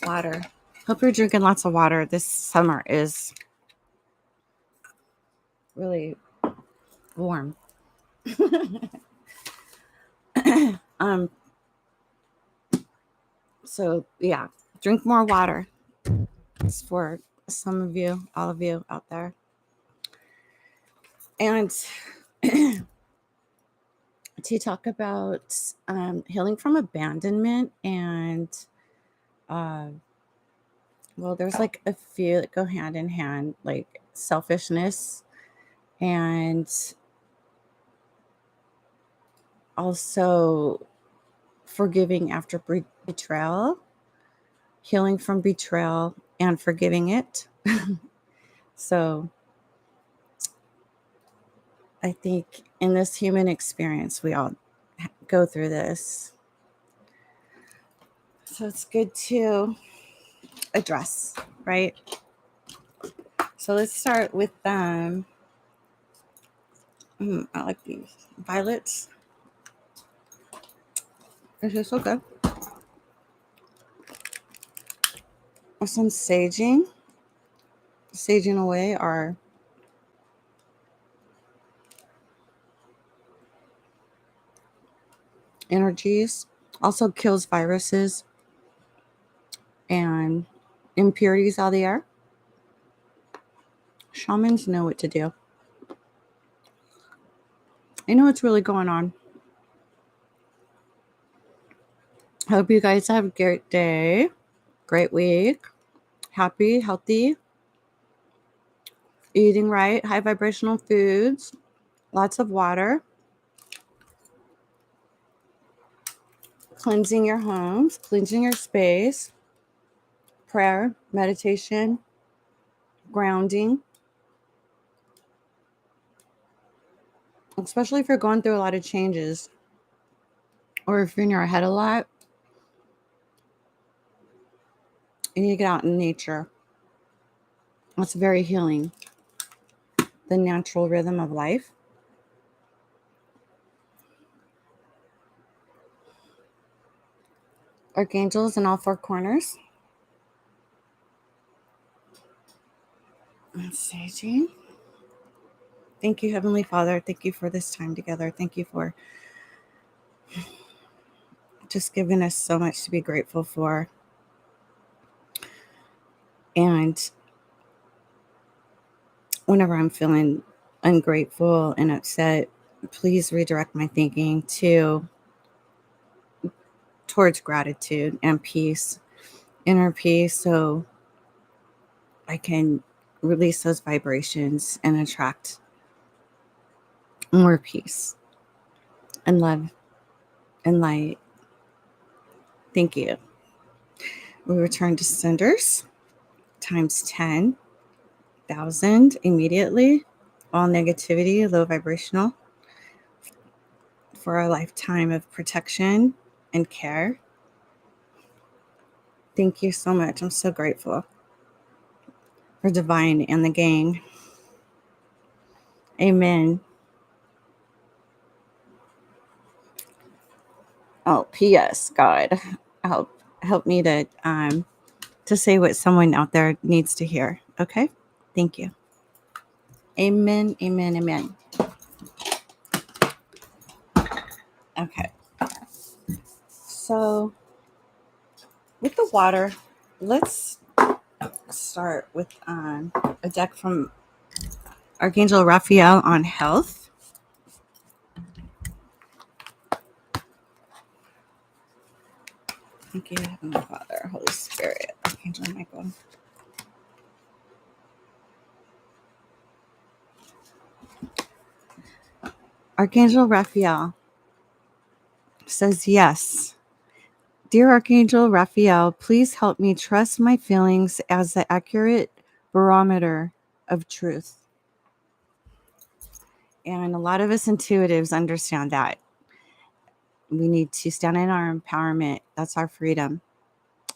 Water. Hope you're drinking lots of water. This summer is really warm. um. So yeah, drink more water. It's for some of you, all of you out there. And to talk about healing from abandonment and well, there's like a few that go hand in hand, like selfishness and also forgiving after betrayal, healing from betrayal and forgiving it. So I think in this human experience, we all go through this. So it's good to address, right? So let's start with I like these violets. This is so good. Some saging away our energies. Also kills viruses and impurities out of the air. Shamans know what to do. They know what's really going on. Hope you guys have a great day, great week, happy, healthy, eating right, high vibrational foods, lots of water, cleansing your homes, cleansing your space, prayer, meditation, grounding. Especially if you're going through a lot of changes or if you're in your head a lot, you need to get out in nature. It's very healing. The natural rhythm of life. Archangels in all four corners. And saging. Thank you, Heavenly Father. Thank you for this time together. Thank you for just giving us so much to be grateful for. And whenever I'm feeling ungrateful and upset, please redirect my thinking towards gratitude and peace, inner peace, so I can release those vibrations and attract more peace and love and light. Thank you. We return to cinders times 10,000 immediately. All negativity, low vibrational, for a lifetime of protection and care. Thank you so much. I'm so grateful for Divine and the gang. Amen. Oh, P.S. God, help me to say what someone out there needs to hear. Okay? Thank you. Amen, amen, amen. Okay. So, with the water, let's start with a deck from Archangel Raphael on health. Thank you, Heavenly Father, Holy Spirit, Archangel Michael. Archangel Raphael says, yes. Dear Archangel Raphael, please help me trust my feelings as the accurate barometer of truth. And a lot of us intuitives understand that. We need to stand in our empowerment. That's our freedom.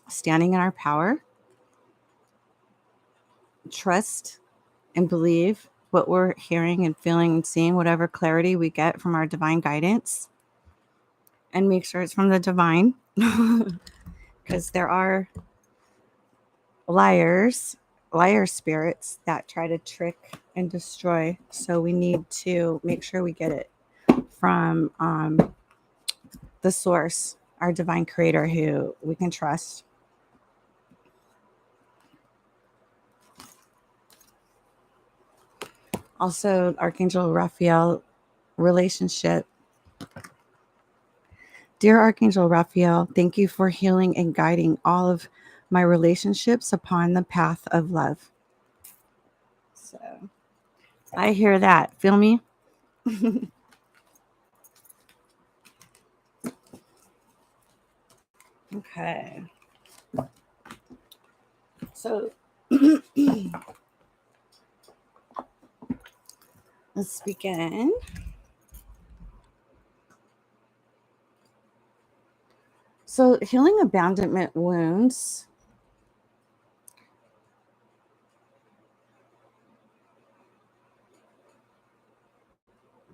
Standing in our power. Trust and believe what we're hearing and feeling and seeing, whatever clarity we get from our divine guidance. And make sure it's from the divine. because there are liar spirits that try to trick and destroy. So we need to make sure we get it from the source, our divine creator who we can trust. Also, Archangel Raphael relationship. Dear Archangel Raphael, thank you for healing and guiding all of my relationships upon the path of love. So I hear that. Feel me? Okay. So let's begin. So, healing abandonment wounds.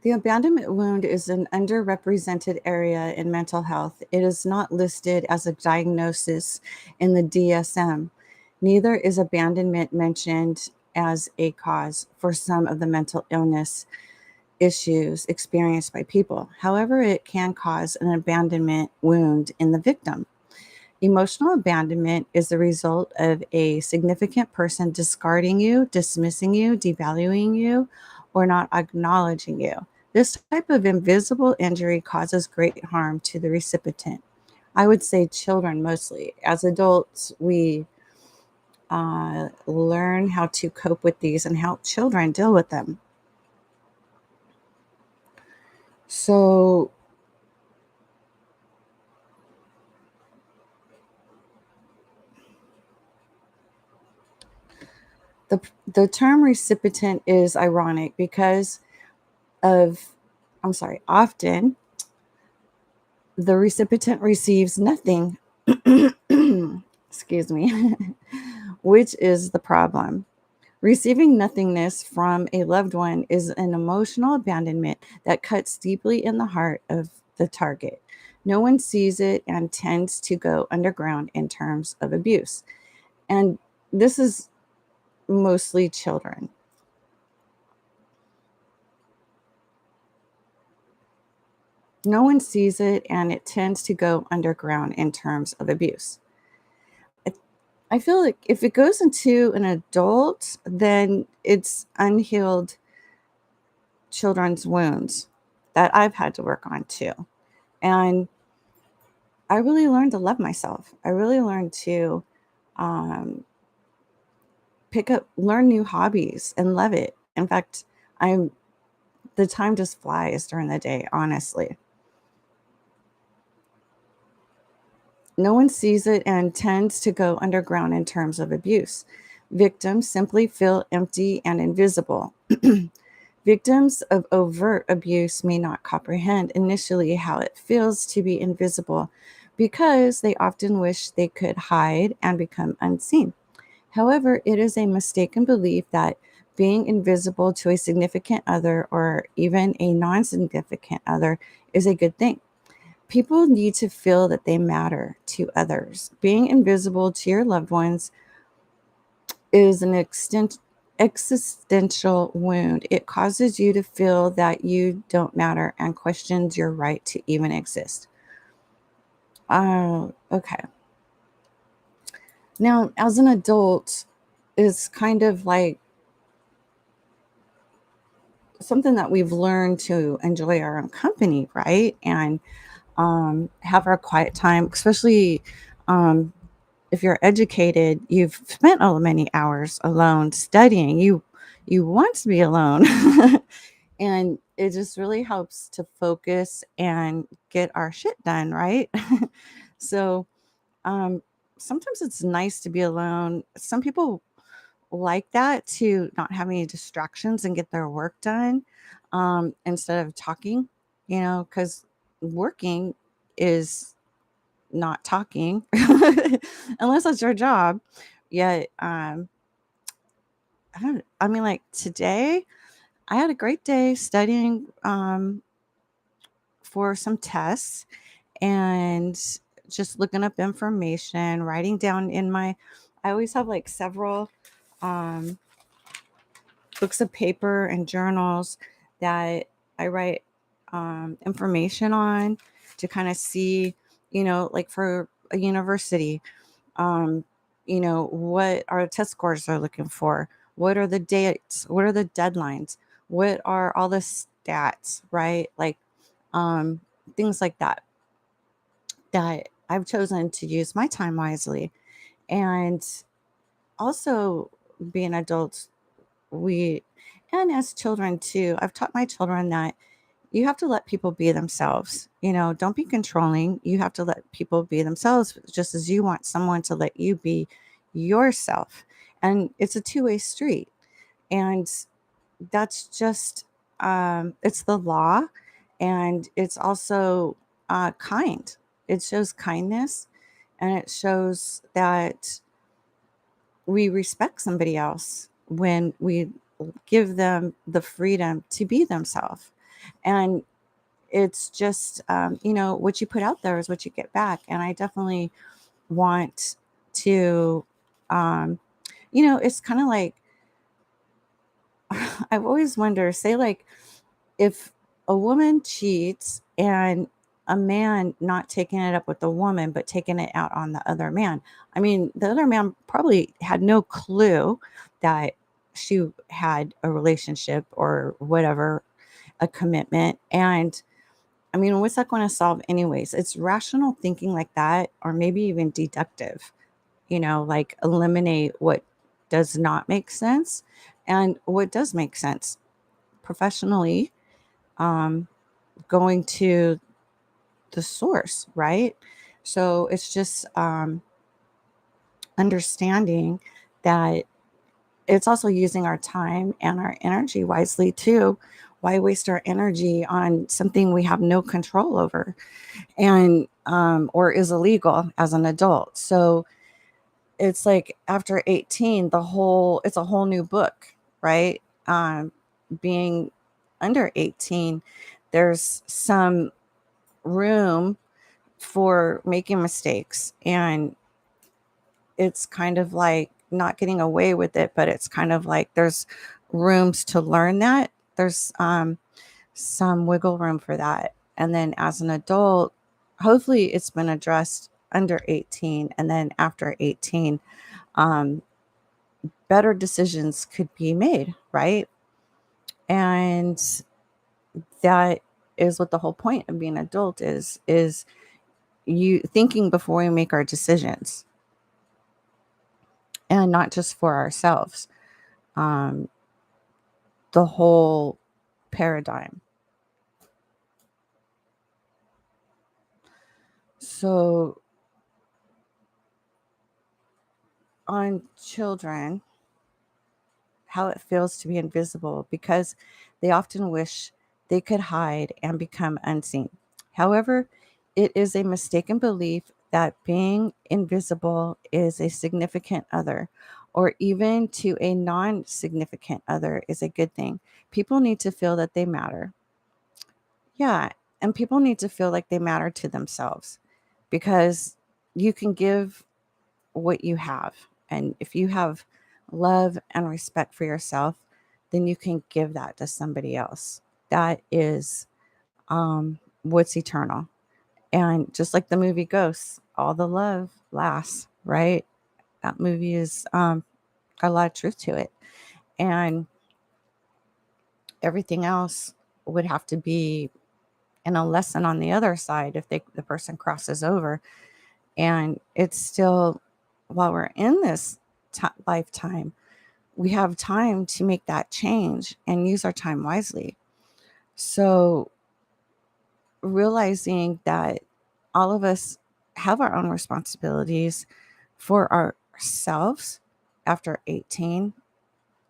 The abandonment wound is an underrepresented area in mental health. It is not listed as a diagnosis in the DSM. Neither is abandonment mentioned as a cause for some of the mental illness issues experienced by people. However, it can cause an abandonment wound in the victim. Emotional abandonment is the result of a significant person discarding you, dismissing you, devaluing you, or not acknowledging you. This type of invisible injury causes great harm to the recipient. I would say children mostly. As adults, we learn how to cope with these and help children deal with them. So, the term recipient is ironic because of, I'm sorry, often the recipient receives nothing. Excuse me, which is the problem. Receiving nothingness from a loved one is an emotional abandonment that cuts deeply in the heart of the target. No one sees it and tends to go underground in terms of abuse. And this is mostly children. No one sees it and it tends to go underground in terms of abuse. I I feel like if it goes into an adult, then it's unhealed children's wounds that I've had to work on too. And I really learned to love myself. I really learned to um, learn new hobbies and love it. In fact, I'm the time just flies during the day, honestly. No one sees it and tends to go underground in terms of abuse. Victims simply feel empty and invisible. Victims of overt abuse may not comprehend initially how it feels to be invisible because they often wish they could hide and become unseen. However, it is a mistaken belief that being invisible to a significant other or even a non significant other is a good thing. People need to feel that they matter to others. Being invisible to your loved ones is an existential wound. It causes you to feel that you don't matter and questions your right to even exist. Oh, okay. Now, as an adult, it's kind of like something that we've learned to enjoy our own company, right? And have our quiet time, especially um, if you're educated, you've spent many hours alone studying. You want to be alone. And it just really helps to focus and get our shit done, right? So um, sometimes it's nice to be alone. Some people like that to not have any distractions and get their work done instead of talking, because working is not talking unless that's your job. Yet, I mean, like today, I had a great day studying for some tests and just looking up information, writing down in my, I always have like several um, books of paper and journals that I write information on to kind of see, like for a university, um, what are the test scores they're looking for? What are the dates? What are the deadlines? What are all the stats, right? Like um, things like that, that I've chosen to use my time wisely. And also being adults, we, and as children too, I've taught my children that you have to let people be themselves. Don't be controlling. You have to let people be themselves just as you want someone to let you be yourself. And it's a two-way street. And that's just, it's the law. And it's also kind. It shows kindness, and it shows that we respect somebody else when we give them the freedom to be themselves. And it's just, what you put out there is what you get back. And I definitely want to, um, it's kind of like, I've always wondered, say, like, if a woman cheats and a man not taking it up with the woman, but taking it out on the other man, I mean, the other man probably had no clue that she had a relationship or whatever, a commitment. And I mean, what's that going to solve anyways? It's rational thinking like that, or maybe even deductive, like eliminate what does not make sense and what does make sense professionally, um, going to the source, right? So it's just understanding that it's also using our time and our energy wisely too. Why waste our energy on something we have no control over, and or is illegal as an adult? So it's like after 18, it's a whole new book, right? Being under 18, there's some room for making mistakes, and it's kind of like not getting away with it, but it's kind of like there's rooms to learn that. There's some wiggle room for that. And then as an adult, hopefully it's been addressed under 18. And then after 18, um, better decisions could be made, right? And that is what the whole point of being an adult is you thinking before we make our decisions, and not just for ourselves. Um, the whole paradigm. So on children, how it feels to be invisible, because they often wish they could hide and become unseen. However, it is a mistaken belief that being invisible is a significant other, or even to a non significant other, is a good thing. People need to feel that they matter. Yeah. And people need to feel like they matter to themselves, because you can give what you have. And if you have love and respect for yourself, then you can give that to somebody else. That is what's eternal. And just like the movie Ghosts, all the love lasts, right? That movie is got a lot of truth to it. And everything else would have to be in a lesson on the other side if the person crosses over. And it's still, while we're in this lifetime, we have time to make that change and use our time wisely. So realizing that all of us have our own responsibilities for ourselves after 18.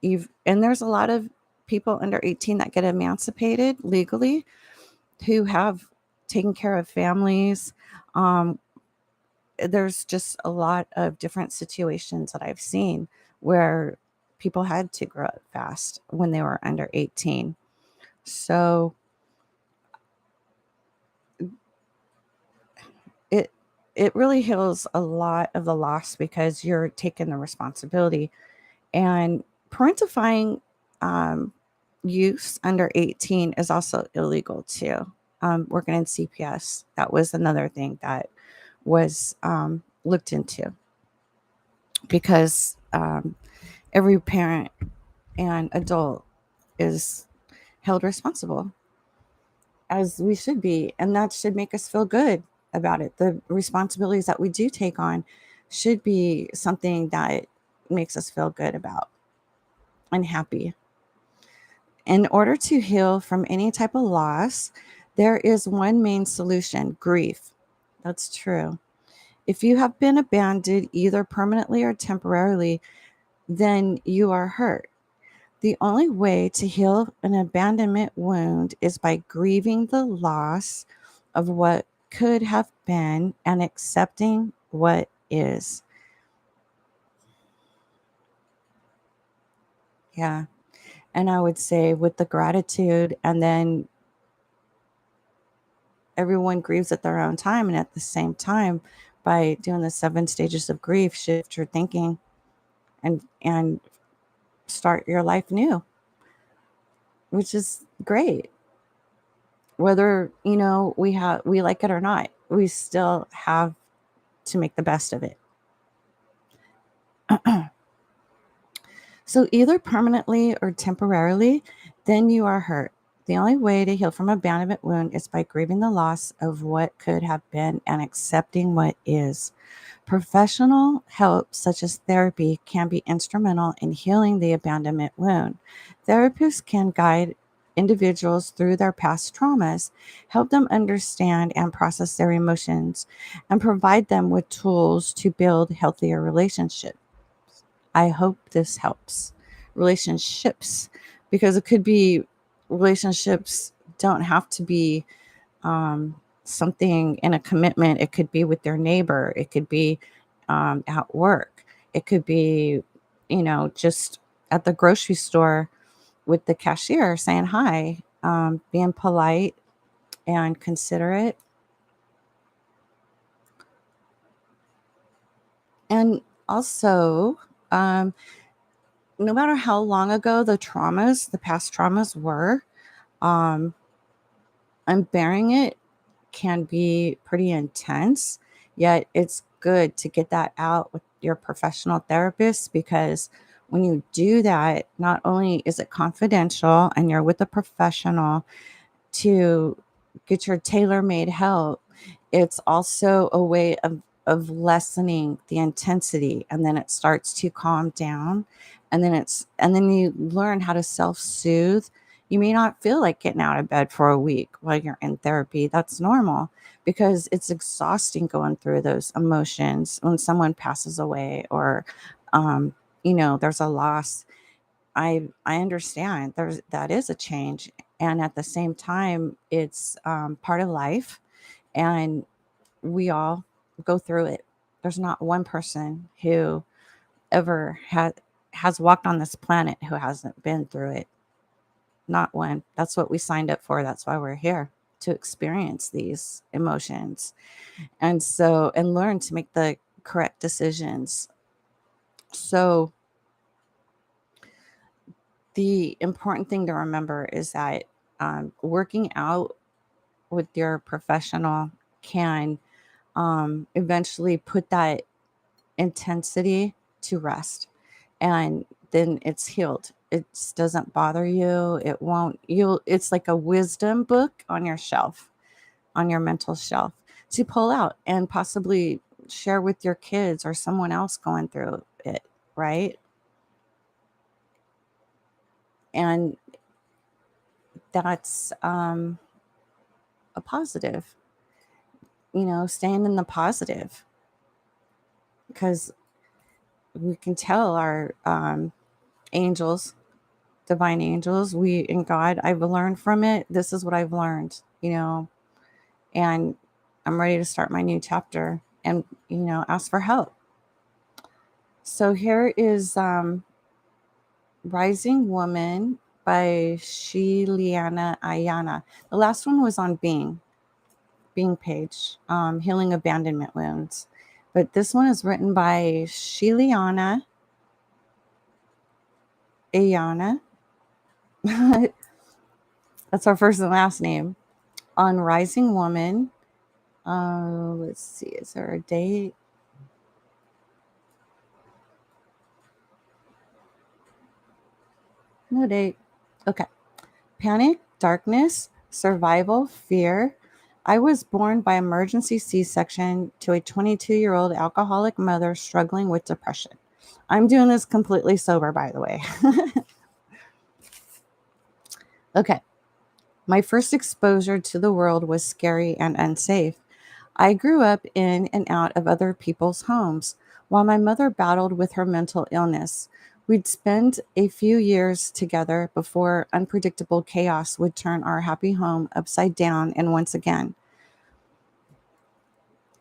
And there's a lot of people under 18 that get emancipated legally, who have taken care of families. Um, there's just a lot of different situations that I've seen where people had to grow up fast when they were under 18. So it it really heals a lot of the loss because you're taking the responsibility. And parentifying use under 18 is also illegal too. Working in CPS, that was another thing that was looked into because every parent and adult is held responsible, as we should be, and that should make us feel good about it. The responsibilities that we do take on should be something that makes us feel good about and happy. In order to heal from any type of loss, there is one main solution: grief. That's true. If you have been abandoned either permanently or temporarily, then you are hurt. The only way to heal an abandonment wound is by grieving the loss of what could have been and accepting what is. Yeah. And I would say with the gratitude, and then everyone grieves at their own time. And at the same time, by doing the 7 stages of grief, shift your thinking and start your life new, which is great. Whether, we like it or not, we still have to make the best of it. So either permanently or temporarily, then you are hurt. The only way to heal from abandonment wound is by grieving the loss of what could have been and accepting what is. Professional help, such as therapy, can be instrumental in healing the abandonment wound. Therapists can guide individuals through their past traumas, help them understand and process their emotions, and provide them with tools to build healthier relationships. I hope this helps. Relationships, because it could be relationships don't have to be something in a commitment. It could be with their neighbor. It could be at work. It could be, just at the grocery store with the cashier saying hi, being polite and considerate. And also, um, no matter how long ago the past traumas were, um, unbearing it can be pretty intense, yet it's good to get that out with your professional therapist, because when you do that, not only is it confidential and you're with a professional to get your tailor-made help, it's also a way of lessening the intensity, and then it starts to calm down, and then you learn how to self-soothe. You may not feel like getting out of bed for a week while you're in therapy. That's normal, because it's exhausting going through those emotions when someone passes away, or there's a loss. I understand that is a change, and at the same time, it's part of life, and we all go through it. There's not one person who ever has walked on this planet who hasn't been through it. Not one. That's what we signed up for. That's why we're here, to experience these emotions, and learn to make the correct decisions. So the important thing to remember is that working out with your professional can eventually put that intensity to rest, and then it's healed. It doesn't bother you. It won't, it's like a wisdom book on your shelf, on your mental shelf, to pull out and possibly share with your kids or someone else going through it, right? And that's a positive, staying in the positive, because we can tell our angels, divine angels, we in God, I've learned from it. This is what I've learned, and I'm ready to start my new chapter, and ask for help. So here is Rising Woman by Shiliana Ayana. The last one was on being. Being page, Healing Abandonment Wounds. But this one is written by Shiliana Ayana. That's our first and last name. On Rising Woman. Let's see, is there a date? No date. Okay. Panic, darkness, survival, fear. I was born by emergency C-section to a 22-year-old alcoholic mother struggling with depression. I'm doing this completely sober, by the way. Okay. My first exposure to the world was scary and unsafe. I grew up in and out of other people's homes while my mother battled with her mental illness. We'd spend a few years together before unpredictable chaos would turn our happy home upside down and once again.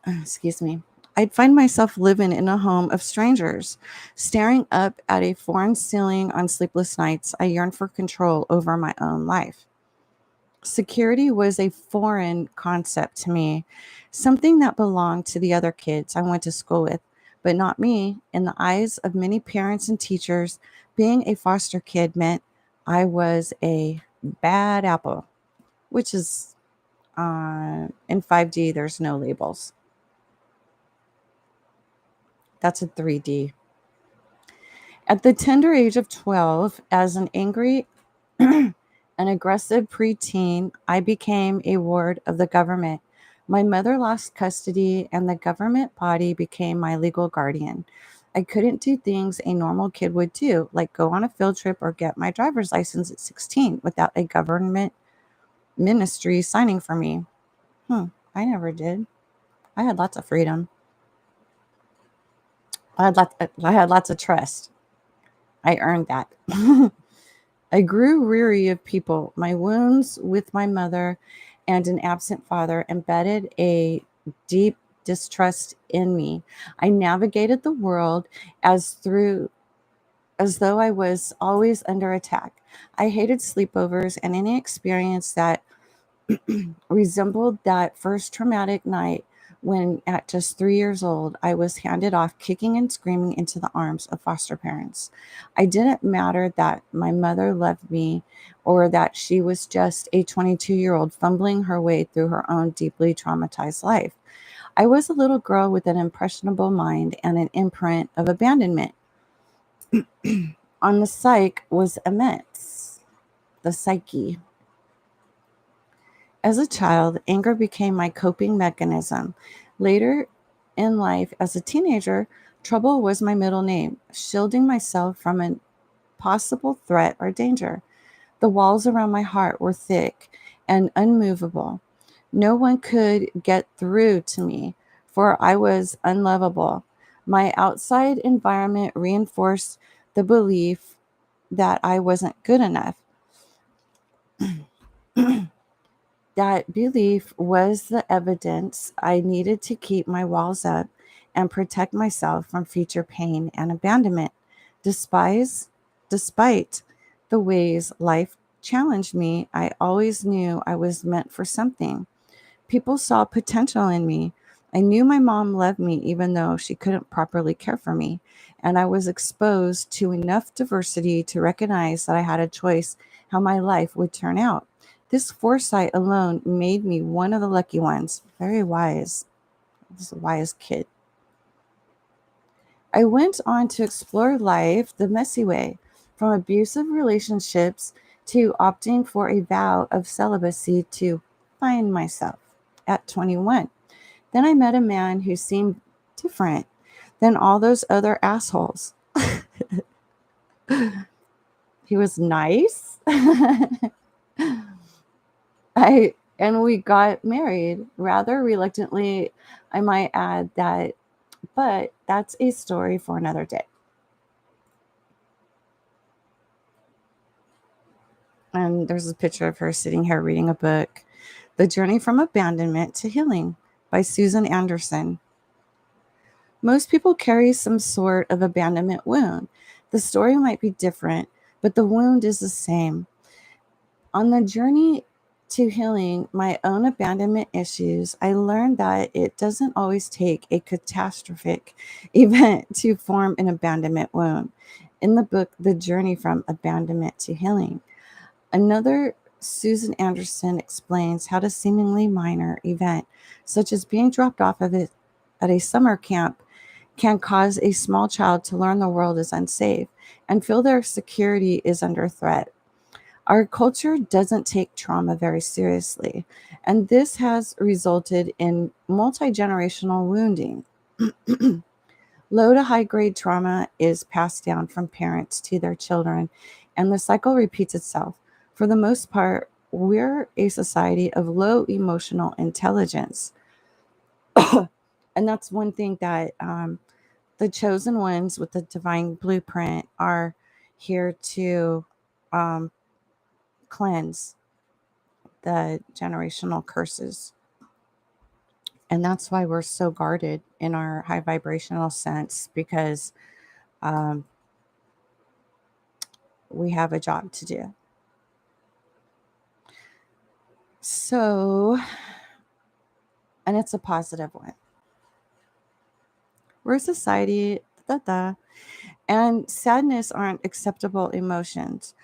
Excuse me. I'd find myself living in a home of strangers, staring up at a foreign ceiling on sleepless nights. I yearned for control over my own life. Security was a foreign concept to me, something that belonged to the other kids I went to school with, but not me. In the eyes of many parents and teachers, being a foster kid meant I was a bad apple, which is in 5D, there's no labels. That's a 3D. At the tender age of 12, as an angry an aggressive preteen, I became a ward of the government. My mother lost custody, and the government body became my legal guardian. I couldn't do things a normal kid would do, like go on a field trip or get my driver's license at 16 without a government ministry signing for me. I never did. I had lots of freedom. I had lots of trust. I earned that. I grew weary of people. My wounds with my mother and an absent father embedded a deep distrust in me. I navigated the world as though I was always under attack. I hated sleepovers and any experience that resembled that first traumatic night when, at just 3 years old, I was handed off kicking and screaming into the arms of foster parents. I didn't matter that my mother loved me or that she was just a 22-year-old fumbling her way through her own deeply traumatized life. I was a little girl with an impressionable mind and an imprint of abandonment. On the psyche was immense. The psyche. As a child, anger became my coping mechanism. Later in life, as a teenager, trouble was my middle name, shielding myself from a possible threat or danger. The walls around my heart were thick and unmovable. No one could get through to me, for I was unlovable. My outside environment reinforced the belief that I wasn't good enough. That belief was the evidence I needed to keep my walls up and protect myself from future pain and abandonment. Despise, Despite the ways life challenged me, I always knew I was meant for something. People saw potential in me. I knew my mom loved me even though she couldn't properly care for me. And I was exposed to enough diversity to recognize that I had a choice how my life would turn out. This foresight alone made me one of the lucky ones. Very wise. This is a wise kid. I went on to explore life the messy way, from abusive relationships to opting for a vow of celibacy to find myself at 21. Then I met a man who seemed different than all those other assholes. He was nice. And we got married rather reluctantly, I might add that, but that's a story for another day. And there's a picture of her sitting here reading a book, The Journey from Abandonment to Healing by Susan Anderson. Most people carry some sort of abandonment wound. The story might be different, but the wound is the same. On the journey to healing my own abandonment issues, I learned that it doesn't always take a catastrophic event to form an abandonment wound. In the book, The Journey from Abandonment to Healing, another Susan Anderson explains how a seemingly minor event, such as being dropped off of it at a summer camp, can cause a small child to learn the world is unsafe and feel their security is under threat. Our culture doesn't take trauma very seriously, and this has resulted in multi generational wounding. Low to high grade trauma is passed down from parents to their children, and the cycle repeats itself. For the most part, we're a society of low emotional intelligence. And that's one thing that the chosen ones with the divine blueprint are here to um, cleanse the generational curses. And that's why we're so guarded in our high vibrational sense, because um, we have a job to do. So, and it's a positive one. We're a society, da, da, and sadness aren't acceptable emotions.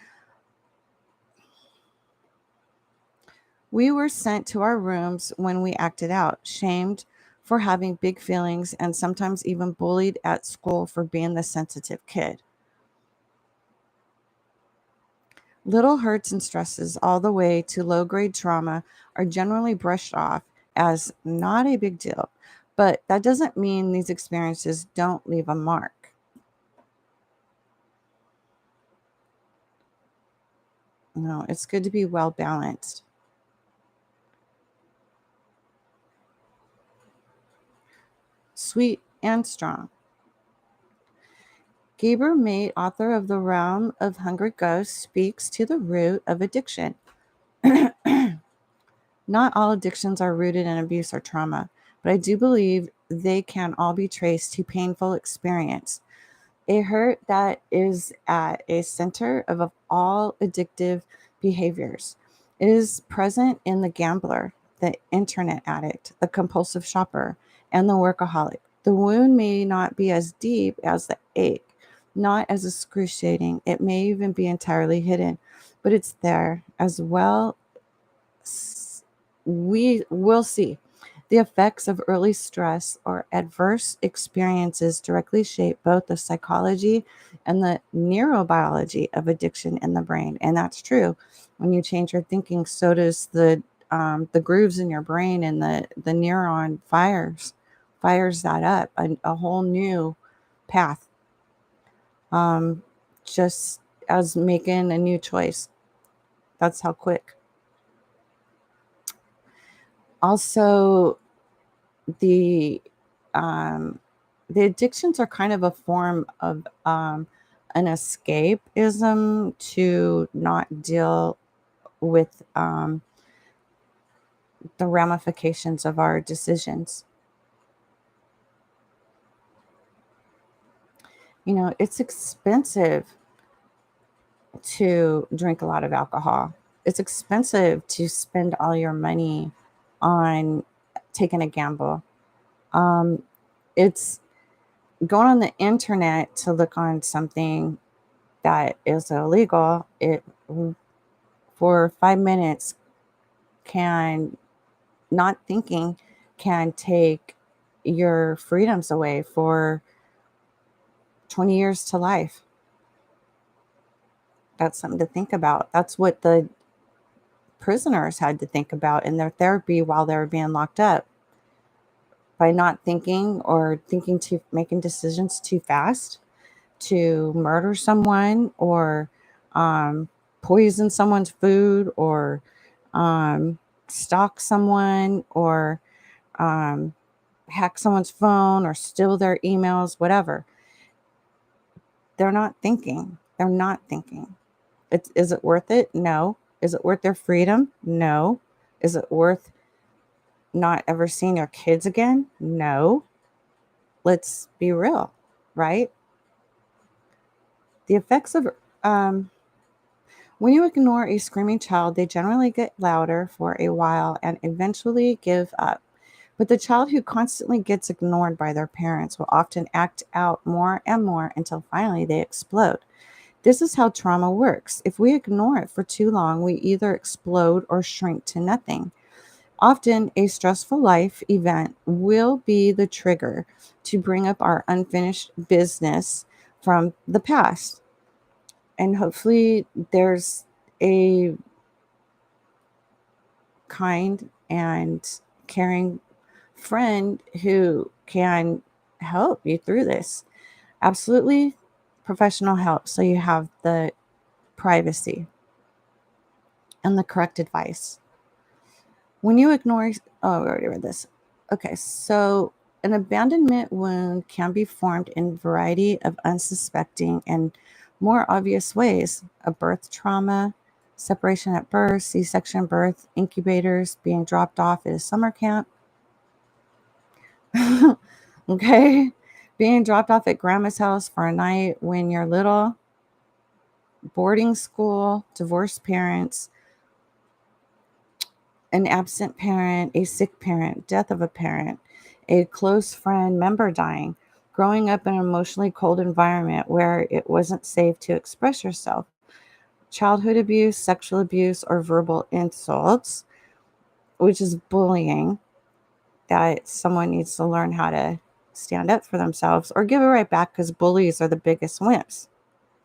We were sent to our rooms when we acted out, shamed for having big feelings, and sometimes even bullied at school for being the sensitive kid. Little hurts and stresses, all the way to low grade trauma, are generally brushed off as not a big deal. But that doesn't mean these experiences don't leave a mark. No, it's good to be well balanced. Sweet and strong. Gaber Mate, author of The Realm of Hungry Ghosts, speaks to the root of addiction. Not all addictions are rooted in abuse or trauma, but I do believe they can all be traced to painful experience. A hurt that is at a center of all addictive behaviors. It is present in the gambler, the internet addict, the compulsive shopper, and the workaholic. The wound may not be as deep as the ache, not as excruciating. It may even be entirely hidden, but it's there as well. We will see. The effects of early stress or adverse experiences directly shape both the psychology and the neurobiology of addiction in the brain. And that's true. When you change your thinking, so does the grooves in your brain, and the neuron fires that up a whole new path. Um, just as making a new choice. That's how quick. Also, the um, the addictions are kind of a form of an escapism to not deal with the ramifications of our decisions. You know, it's expensive to drink a lot of alcohol. It's expensive to spend all your money on taking a gamble. Um, it's going on the internet to look on something that is illegal. It for 5 minutes can not thinking can take your freedoms away for 20 years to life. That's something to think about. That's what the prisoners had to think about in their therapy while they were being locked up. By not thinking, or thinking to making decisions too fast to murder someone, or um, poison someone's food, or um, stalk someone, or um, hack someone's phone, or steal their emails, whatever. They're not thinking. They're not thinking. Is it worth it? No. Is it worth their freedom? No. Is it worth not ever seeing your kids again? No. Let's be real, right? The effects of um, When you ignore a screaming child, they generally get louder for a while and eventually give up. But the child who constantly gets ignored by their parents will often act out more and more until finally they explode. This is how trauma works. If we ignore it for too long, we either explode or shrink to nothing. Often, a stressful life event will be the trigger to bring up our unfinished business from the past. And hopefully, there's a kind and caring friend who can help you through this. Absolutely professional help so you have the privacy and the correct advice. When you ignore, oh, I already read this. Okay, so an abandonment wound can be formed in a variety of unsuspecting and more obvious ways: a birth trauma, separation at birth, C section birth, incubators, being dropped off at a summer camp. Okay, being dropped off at grandma's house for a night when you're little, boarding school, divorced parents, an absent parent, a sick parent, death of a parent, a close friend member dying, growing up in an emotionally cold environment where it wasn't safe to express yourself, childhood abuse, sexual abuse, or verbal insults, which is bullying, that someone needs to learn how to stand up for themselves or give it right back because bullies are the biggest wimps.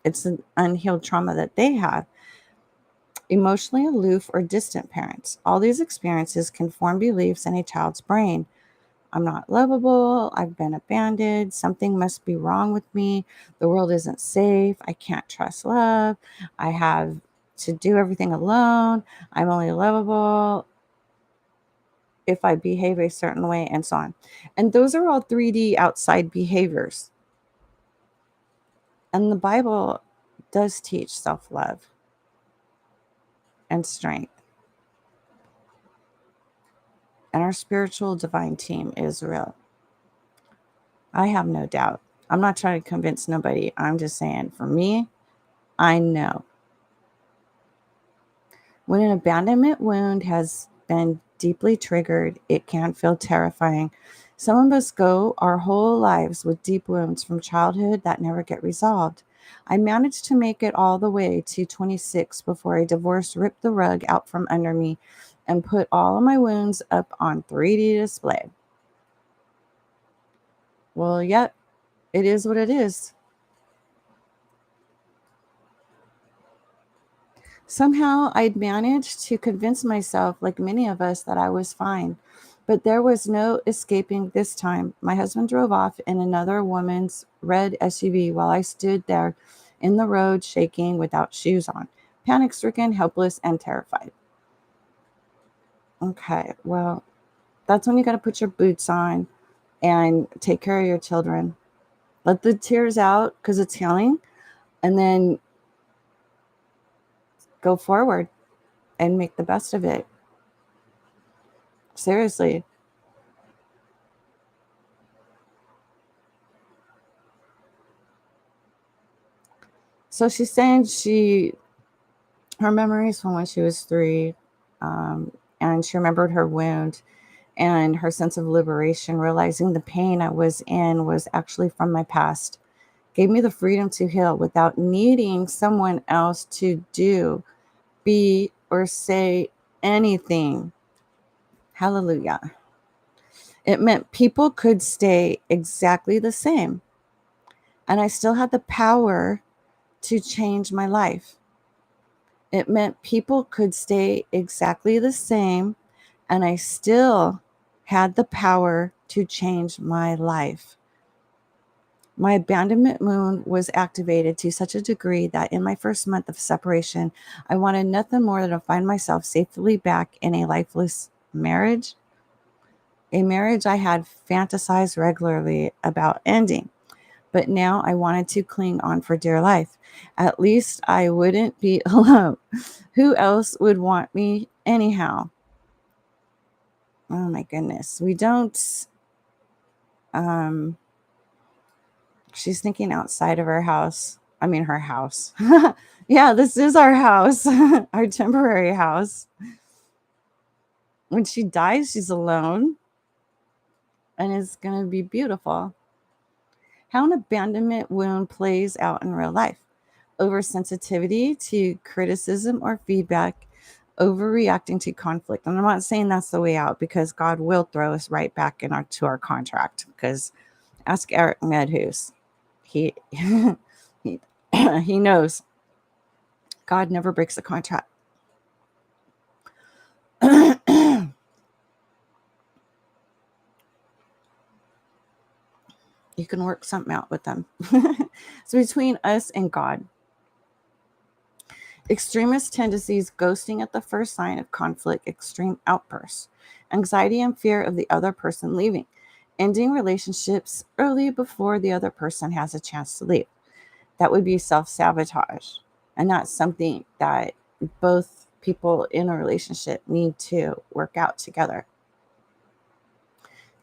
It's an unhealed trauma that they have. Emotionally aloof or distant parents. All these experiences can form beliefs in a child's brain. I'm not lovable. I've been abandoned. Something must be wrong with me. The world isn't safe. I can't trust love. I have to do everything alone. I'm only lovable if I behave a certain way, and so on. And those are all 3D outside behaviors. And the Bible does teach self love and strength. And our spiritual divine team is real. I have no doubt. I'm not trying to convince nobody. I'm just saying, for me, I know. When an abandonment wound has been deeply triggered, it can feel terrifying. Some of us go our whole lives with deep wounds from childhood that never get resolved. I managed to make it all the way to 26 before a divorce ripped the rug out from under me and put all of my wounds up on 3D display. Well, yep, it is what it is. Somehow I'd managed to convince myself, like many of us, that I was fine. But there was no escaping this time. My husband drove off in another woman's red SUV while I stood there in the road, shaking without shoes on, panic stricken, helpless, and terrified. Okay, well, that's when you got to put your boots on and take care of your children. Let the tears out because it's healing, and then go forward and make the best of it. Seriously. So she's saying her memories from when she was 3, and she remembered her wound and her sense of liberation, realizing the pain I was in was actually from my past, gave me the freedom to heal without needing someone else to do, be, or say anything. Hallelujah. It meant people could stay exactly the same, and I still had the power to change my life. It meant people could stay exactly the same, and I still had the power to change my life. My abandonment wound was activated to such a degree that in my first month of separation, I wanted nothing more than to find myself safely back in a lifeless marriage, a marriage I had fantasized regularly about ending. But now I wanted to cling on for dear life. At least I wouldn't be alone. Who else would want me anyhow? Oh my goodness. We don't, um, she's thinking outside of her house. I mean, her house. Yeah, this is our house, our temporary house. When she dies, she's alone, and it's going to be beautiful. How an abandonment wound plays out in real life. Oversensitivity to criticism or feedback, overreacting to conflict. And I'm not saying that's the way out, because God will throw us right back to our contract. Because ask Eric Medhus. He he, he knows God never breaks a contract. You can work something out with them. It's between us and God. Extremist tendencies, ghosting at the first sign of conflict, extreme outbursts, anxiety and fear of the other person leaving, ending relationships early before the other person has a chance to leave. That would be self-sabotage. And that's something that both people in a relationship need to work out together.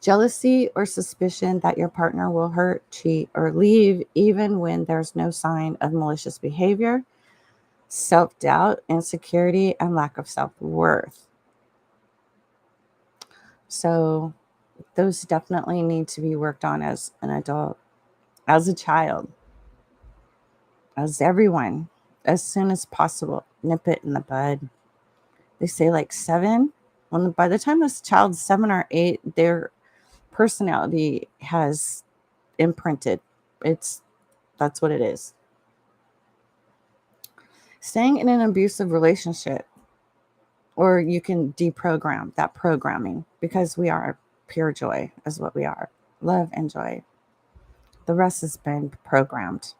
Jealousy or suspicion that your partner will hurt, cheat, or leave even when there's no sign of malicious behavior. Self-doubt, insecurity, and lack of self-worth. So those definitely need to be worked on as an adult, as a child, as everyone, as soon as possible. Nip it in the bud. They say like 7. By the time this child's 7 or 8, their personality has imprinted. That's what it is. Staying in an abusive relationship, or you can deprogram that programming, because we are pure joy is what we are. Love and joy. The rest has been programmed.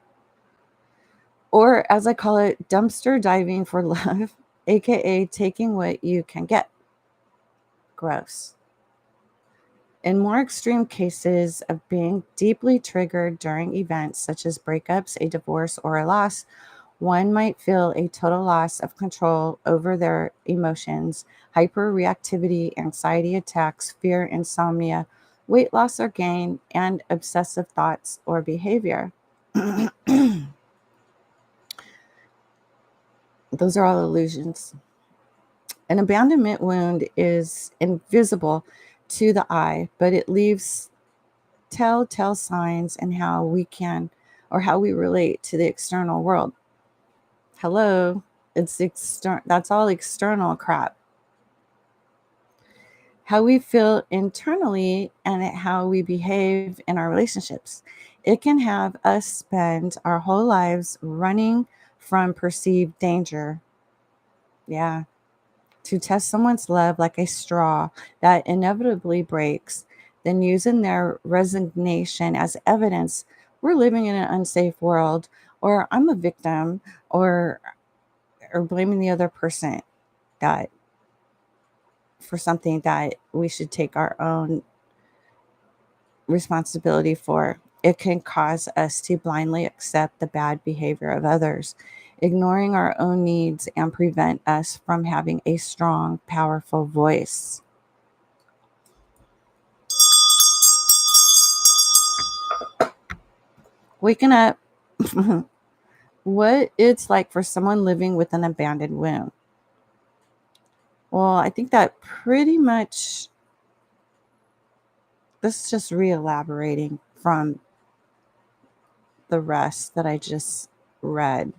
Or as I call it, dumpster diving for love, aka taking what you can get. Gross. In more extreme cases of being deeply triggered during events such as breakups, a divorce, or a loss, one might feel a total loss of control over their emotions, hyperreactivity, anxiety attacks, fear, insomnia, weight loss or gain, and obsessive thoughts or behavior. Those are all illusions. An abandonment wound is invisible to the eye, but it leaves telltale signs in how we can, or how we relate to the external world. Hello, that's all external crap. How we feel internally and how we behave in our relationships. It can have us spend our whole lives running from perceived danger. Yeah. To test someone's love like a straw that inevitably breaks, then using their resignation as evidence we're living in an unsafe world, or I'm a victim, or blaming the other person that for something that we should take our own responsibility for. It can cause us to blindly accept the bad behavior of others, ignoring our own needs, and prevent us from having a strong, powerful voice. Waking up, what it's like for someone living with an abandoned wound. Well, I think that pretty much, this is just re-elaborating from the rest that I just read.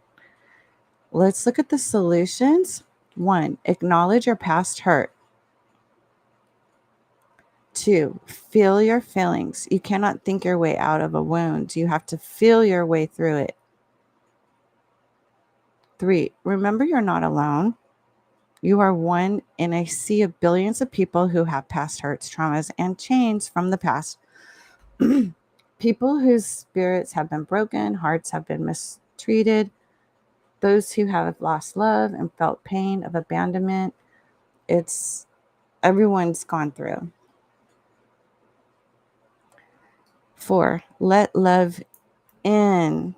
Let's look at the solutions. 1, acknowledge your past hurt. 2, feel your feelings. You cannot think your way out of a wound. You have to feel your way through it. 3, remember you're not alone. You are one in a sea of billions of people who have past hurts, traumas, and chains from the past. People whose spirits have been broken, hearts have been mistreated, those who have lost love and felt pain of abandonment. Everyone's gone through. 4, let love in.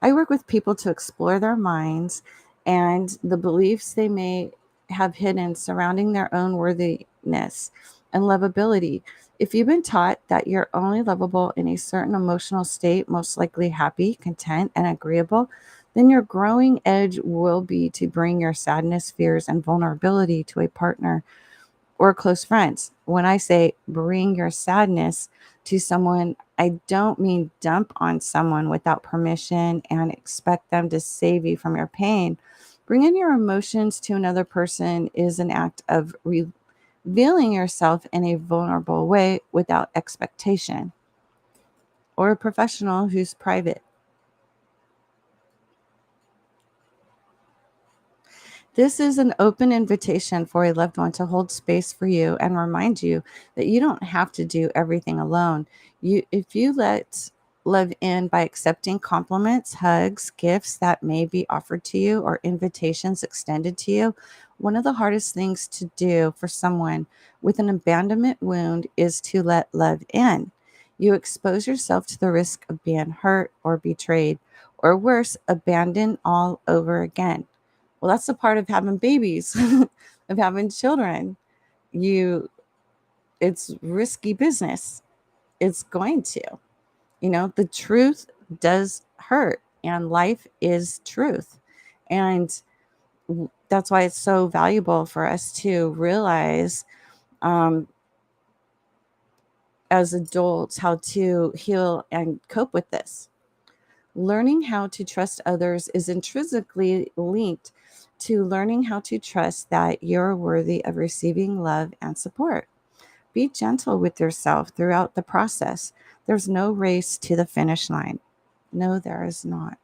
I work with people to explore their minds and the beliefs they may have hidden surrounding their own worthiness and lovability. If you've been taught that you're only lovable in a certain emotional state, most likely happy, content, and agreeable, then your growing edge will be to bring your sadness, fears, and vulnerability to a partner or close friends. When I say bring your sadness to someone, I don't mean dump on someone without permission and expect them to save you from your pain. Bringing your emotions to another person is an act of revealing yourself in a vulnerable way without expectation, or a professional who's private. This is an open invitation for a loved one to hold space for you and remind you that you don't have to do everything alone. If you let love in by accepting compliments, hugs, gifts that may be offered to you, or invitations extended to you, one of the hardest things to do for someone with an abandonment wound is to let love in. You expose yourself to the risk of being hurt or betrayed, or worse, abandoned all over again. Well, that's the part of having babies, of having children. You it's risky business. It's going to. The truth does hurt, and life is truth. And that's why it's so valuable for us to realize, um, as adults, how to heal and cope with this. Learning how to trust others is intrinsically linked to learning how to trust that you're worthy of receiving love and support. Be gentle with yourself throughout the process. There's no race to the finish line. No, there is not.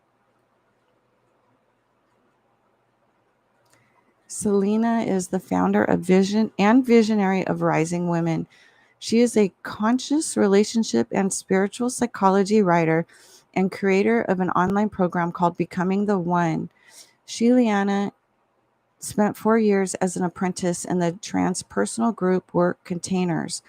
Selena is the founder of Vision and visionary of Rising Women. She is a conscious relationship and spiritual psychology writer and creator of an online program called Becoming the One. Sheliana spent 4 years as an apprentice in the transpersonal group work containers,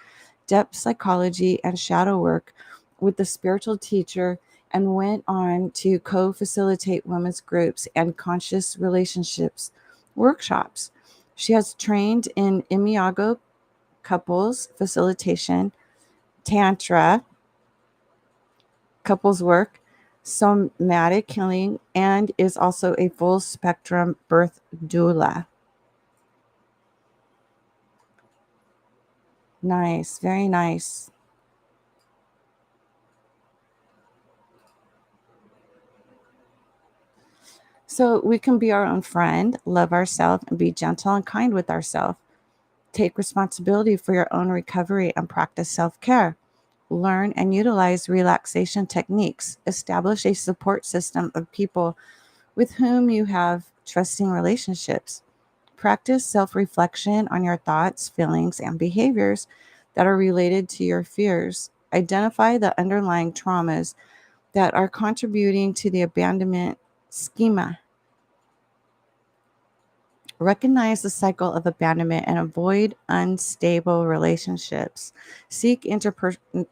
depth psychology, and shadow work with the spiritual teacher, and went on to co facilitate women's groups and conscious relationships workshops. She has trained in Imiyago couples facilitation, Tantra, couples work, somatic healing, and is also a full spectrum birth doula. Nice, very nice. So we can be our own friend, love ourselves, and be gentle and kind with ourselves. Take responsibility for your own recovery and practice self care. Learn and utilize relaxation techniques. Establish a support system of people with whom you have trusting relationships. Practice self reflection on your thoughts, feelings, and behaviors that are related to your fears. Identify the underlying traumas that are contributing to the abandonment schema. Recognize the cycle of abandonment and avoid unstable relationships. Seek interpersonal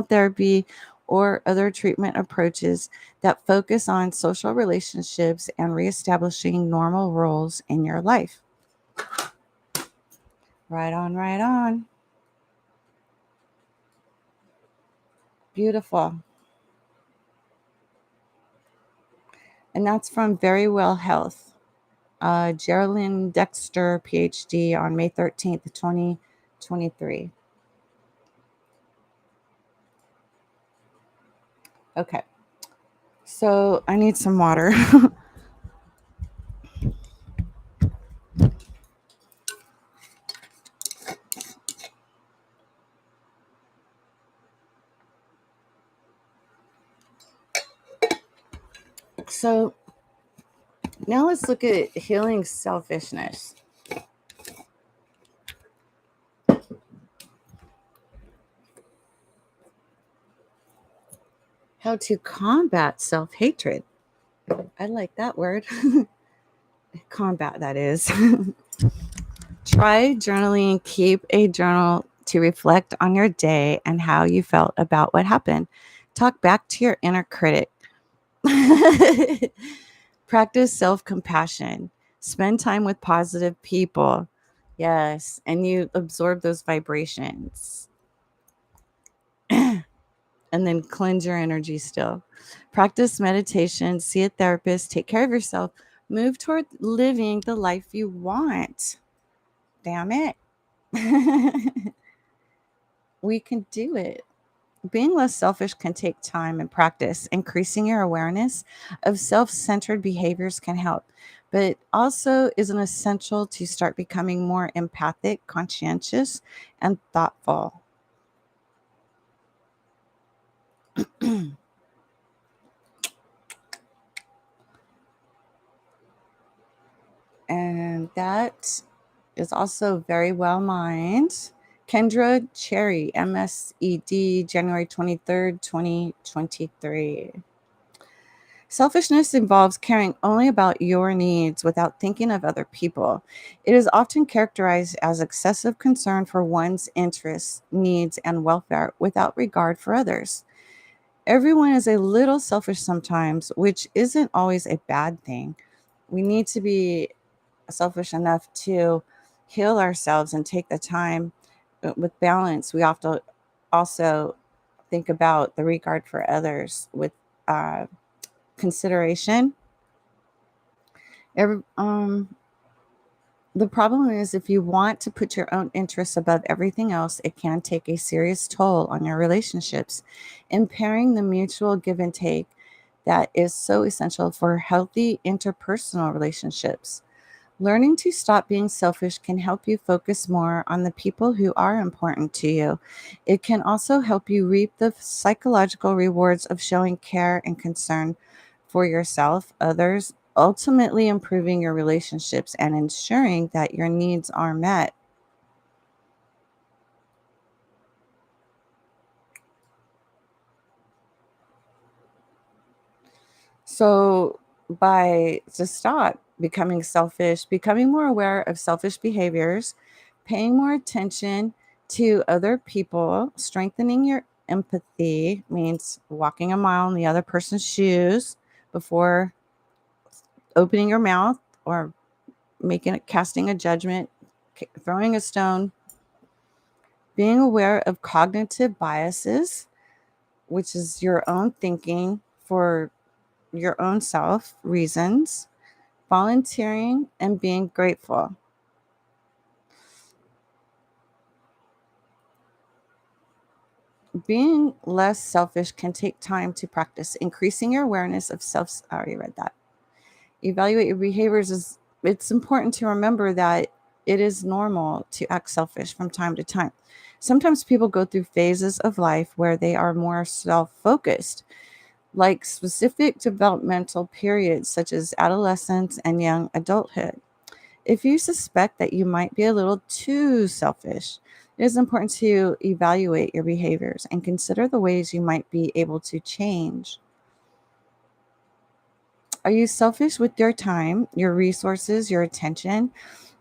therapy or other treatment approaches that focus on social relationships and reestablishing normal roles in your life. Right on, right on. Beautiful. And that's from Very Well Health. Geraldine Dexter, PhD, on May 13th, 2023. Okay. So I need some water. So now let's look at healing selfishness. How to combat self hatred. I like that word. Combat, that is. Try journaling. Keep a journal to reflect on your day and how you felt about what happened. Talk back to your inner critic. Practice self compassion. Spend time with positive people. Yes. And you absorb those vibrations and then cleanse your energy still. Practice meditation, see a therapist, take care of yourself, move toward living the life you want. Damn it. We can do it. Being less selfish can take time and practice. Increasing your awareness of self centered behaviors can help, but also is an essential to start becoming more empathic, conscientious, and thoughtful. And that is also very well mined. Kendra Cherry, MSED, January 23rd, 2023. Selfishness involves caring only about your needs without thinking of other people. It is often characterized as excessive concern for one's interests, needs, and welfare without regard for others. Everyone is a little selfish sometimes, which isn't always a bad thing. We need to be selfish enough to heal ourselves and take the time with balance. We have to also think about the regard for others with uh, consideration. Every, the problem is if you want to put your own interests above everything else, it can take a serious toll on your relationships, impairing the mutual give and take that is so essential for healthy interpersonal relationships. Learning to stop being selfish can help you focus more on the people who are important to you. It can also help you reap the psychological rewards of showing care and concern for yourself, others, ultimately improving your relationships and ensuring that your needs are met. So, by to stop becoming selfish, becoming more aware of selfish behaviors, paying more attention to other people, strengthening your empathy means walking a mile in the other person's shoes before opening your mouth or casting a judgment, throwing a stone, being aware of cognitive biases, which is your own thinking for your own self reasons, volunteering, and being grateful. Being less selfish can take time to practice. Increasing your awareness of self, I already read that. Evaluate your behaviors is it's important to remember that it is normal to act selfish from time to time. Sometimes people go through phases of life where they are more self-focused, like specific developmental periods such as adolescence and young adulthood. If you suspect that you might be a little too selfish, it is important to evaluate your behaviors and consider the ways you might be able to change. Are you selfish with your time, your resources, your attention,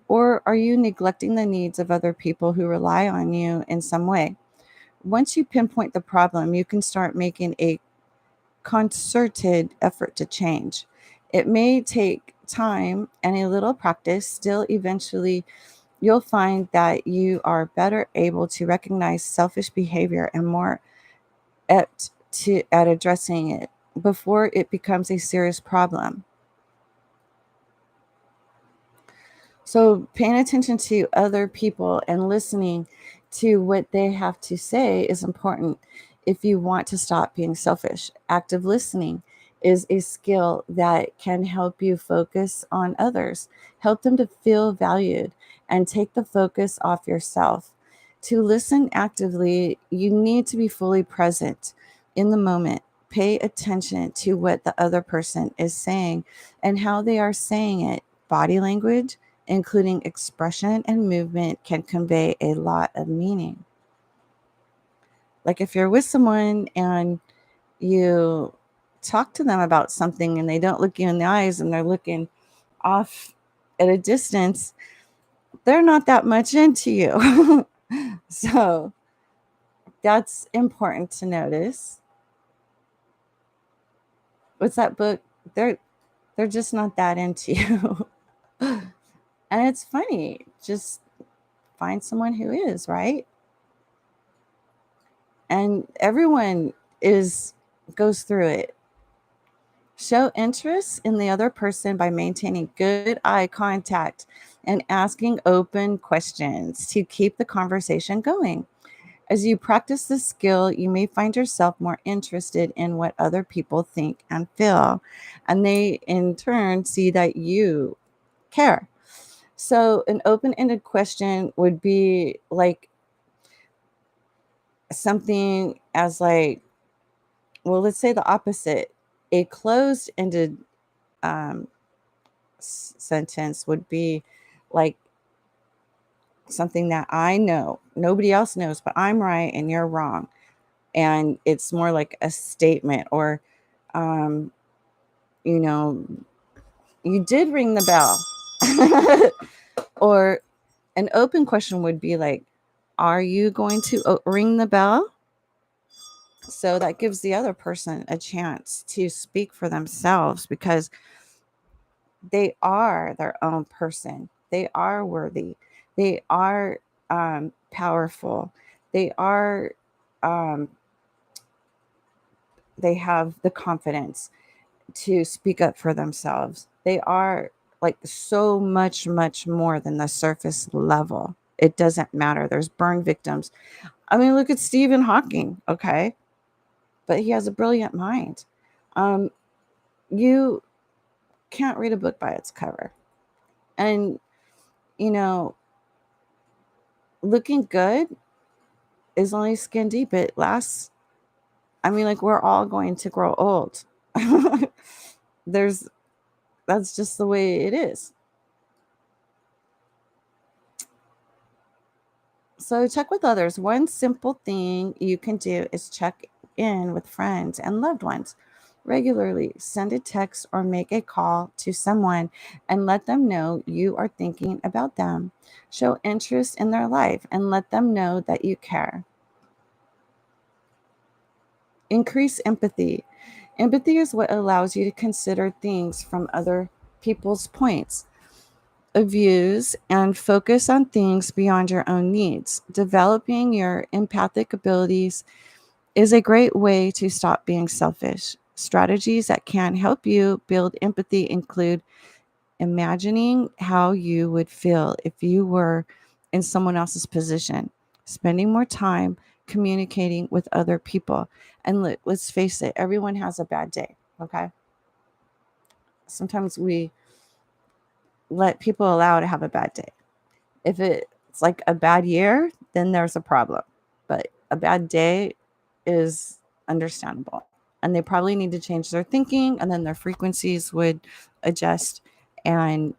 or are you neglecting the needs of other people who rely on you in some way? Once you pinpoint the problem, you can start making a concerted effort to change. It may take time and a little practice, still, eventually, you'll find that you are better able to recognize selfish behavior and more apt at addressing it before it becomes a serious problem. So, paying attention to other people and listening to what they have to say is important if you want to stop being selfish. Active listening is a skill that can help you focus on others, help them to feel valued, and take the focus off yourself. To listen actively, you need to be fully present in the moment. Pay attention to what the other person is saying and how they are saying it. Body language, including expression and movement, can convey a lot of meaning. Like if you're with someone and you talk to them about something and they don't look you in the eyes and they're looking off at a distance, they're not that much into you. So that's important to notice. What's that book? They're just not that into you. And it's funny. Just find someone who is, right? And everyone is goes through it. Show interest in the other person by maintaining good eye contact and asking open questions to keep the conversation going. As you practice this skill, you may find yourself more interested in what other people think and feel, and they in turn see that you care. So, an open ended question would be like something as like, well, let's say the opposite. A closed ended um, sentence would be like something that I know, nobody else knows, but I'm right and you're wrong. And it's more like a statement or, um, you know, you did ring the bell. Or an open question would be like, are you going to ring the bell? So that gives the other person a chance to speak for themselves because they are their own person. They are worthy. They are powerful. They are, um, they have the confidence to speak up for themselves. They are like so much, much more than the surface level. It doesn't matter. There's burn victims. I mean, look at Stephen Hawking, okay? But he has a brilliant mind. Um, you can't read a book by its cover. And, you know, looking good is only skin deep. It lasts. I mean, like, we're all going to grow old. There's, that's just the way it is. So check with others. One simple thing you can do is check in with friends and loved ones regularly. Send a text or make a call to someone and let them know you are thinking about them. Show interest in their life and let them know that you care. Increase empathy. Empathy is what allows you to consider things from other people's points of views and focus on things beyond your own needs. Developing your empathic abilities is a great way to stop being selfish. Strategies that can help you build empathy include imagining how you would feel if you were in someone else's position, spending more time communicating with other people. And let's face it, everyone has a bad day, okay? Sometimes we let people allow to have a bad day. If it's like a bad year, then there's a problem. But a bad day is understandable. And they probably need to change their thinking, and then their frequencies would adjust, and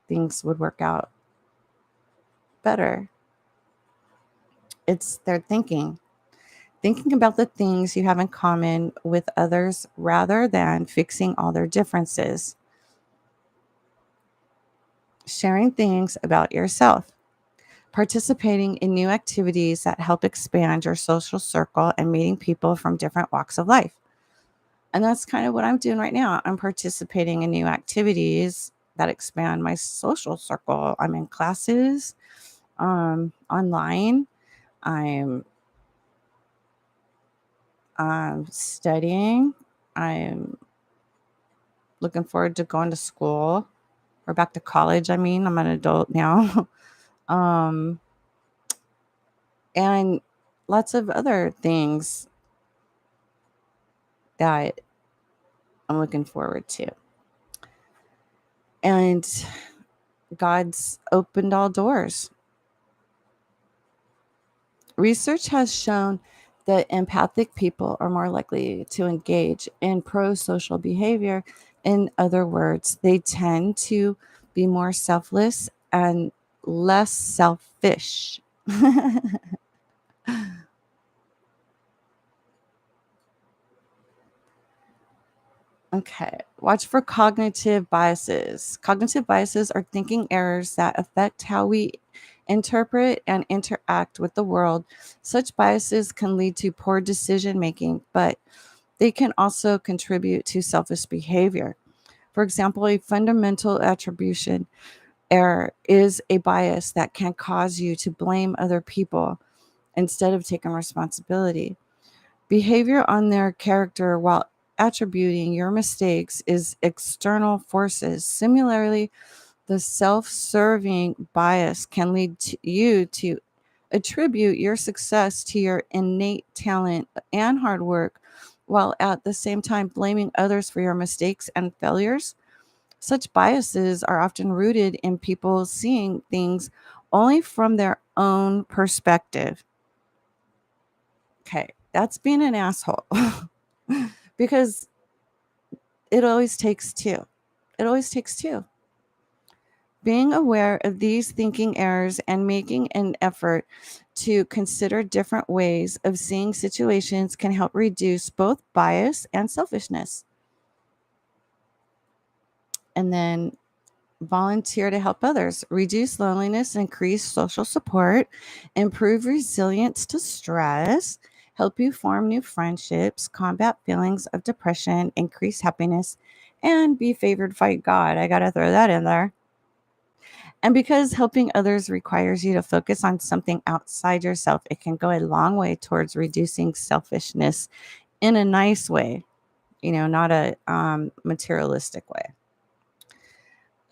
things would work out better. It's their thinking about the things you have in common with others rather than fixing all their differences. Sharing things about yourself. Participating in new activities that help expand your social circle and meeting people from different walks of life. And that's kind of what I'm doing right now. I'm participating in new activities that expand my social circle. I'm in classes online. I'm studying. I'm looking forward to going to school or back to college. I mean, I'm an adult now. um, and lots of other things that I'm looking forward to. And God's opened all doors. Research has shown that empathic people are more likely to engage in pro social behavior. In other words, they tend to be more selfless and less selfish. Okay, watch for cognitive biases. Cognitive biases are thinking errors that affect how we interpret and interact with the world. Such biases can lead to poor decision making, but they can also contribute to selfish behavior. For example, a fundamental attribution error is a bias that can cause you to blame other people instead of taking responsibility. Behavior on their character while attributing your mistakes is external forces. Similarly, the self-serving bias can lead you to attribute your success to your innate talent and hard work, while at the same time blaming others for your mistakes and failures. Such biases are often rooted in people seeing things only from their own perspective. Okay, that's being an asshole. Because it always takes two. It always takes two. Being aware of these thinking errors and making an effort to consider different ways of seeing situations can help reduce both bias and selfishness. And then volunteer to help others, reduce loneliness, increase social support, improve resilience to stress, help you form new friendships, combat feelings of depression, increase happiness, and be favored by God. I got to throw that in there. And because helping others requires you to focus on something outside yourself, it can go a long way towards reducing selfishness in a nice way, not a materialistic way.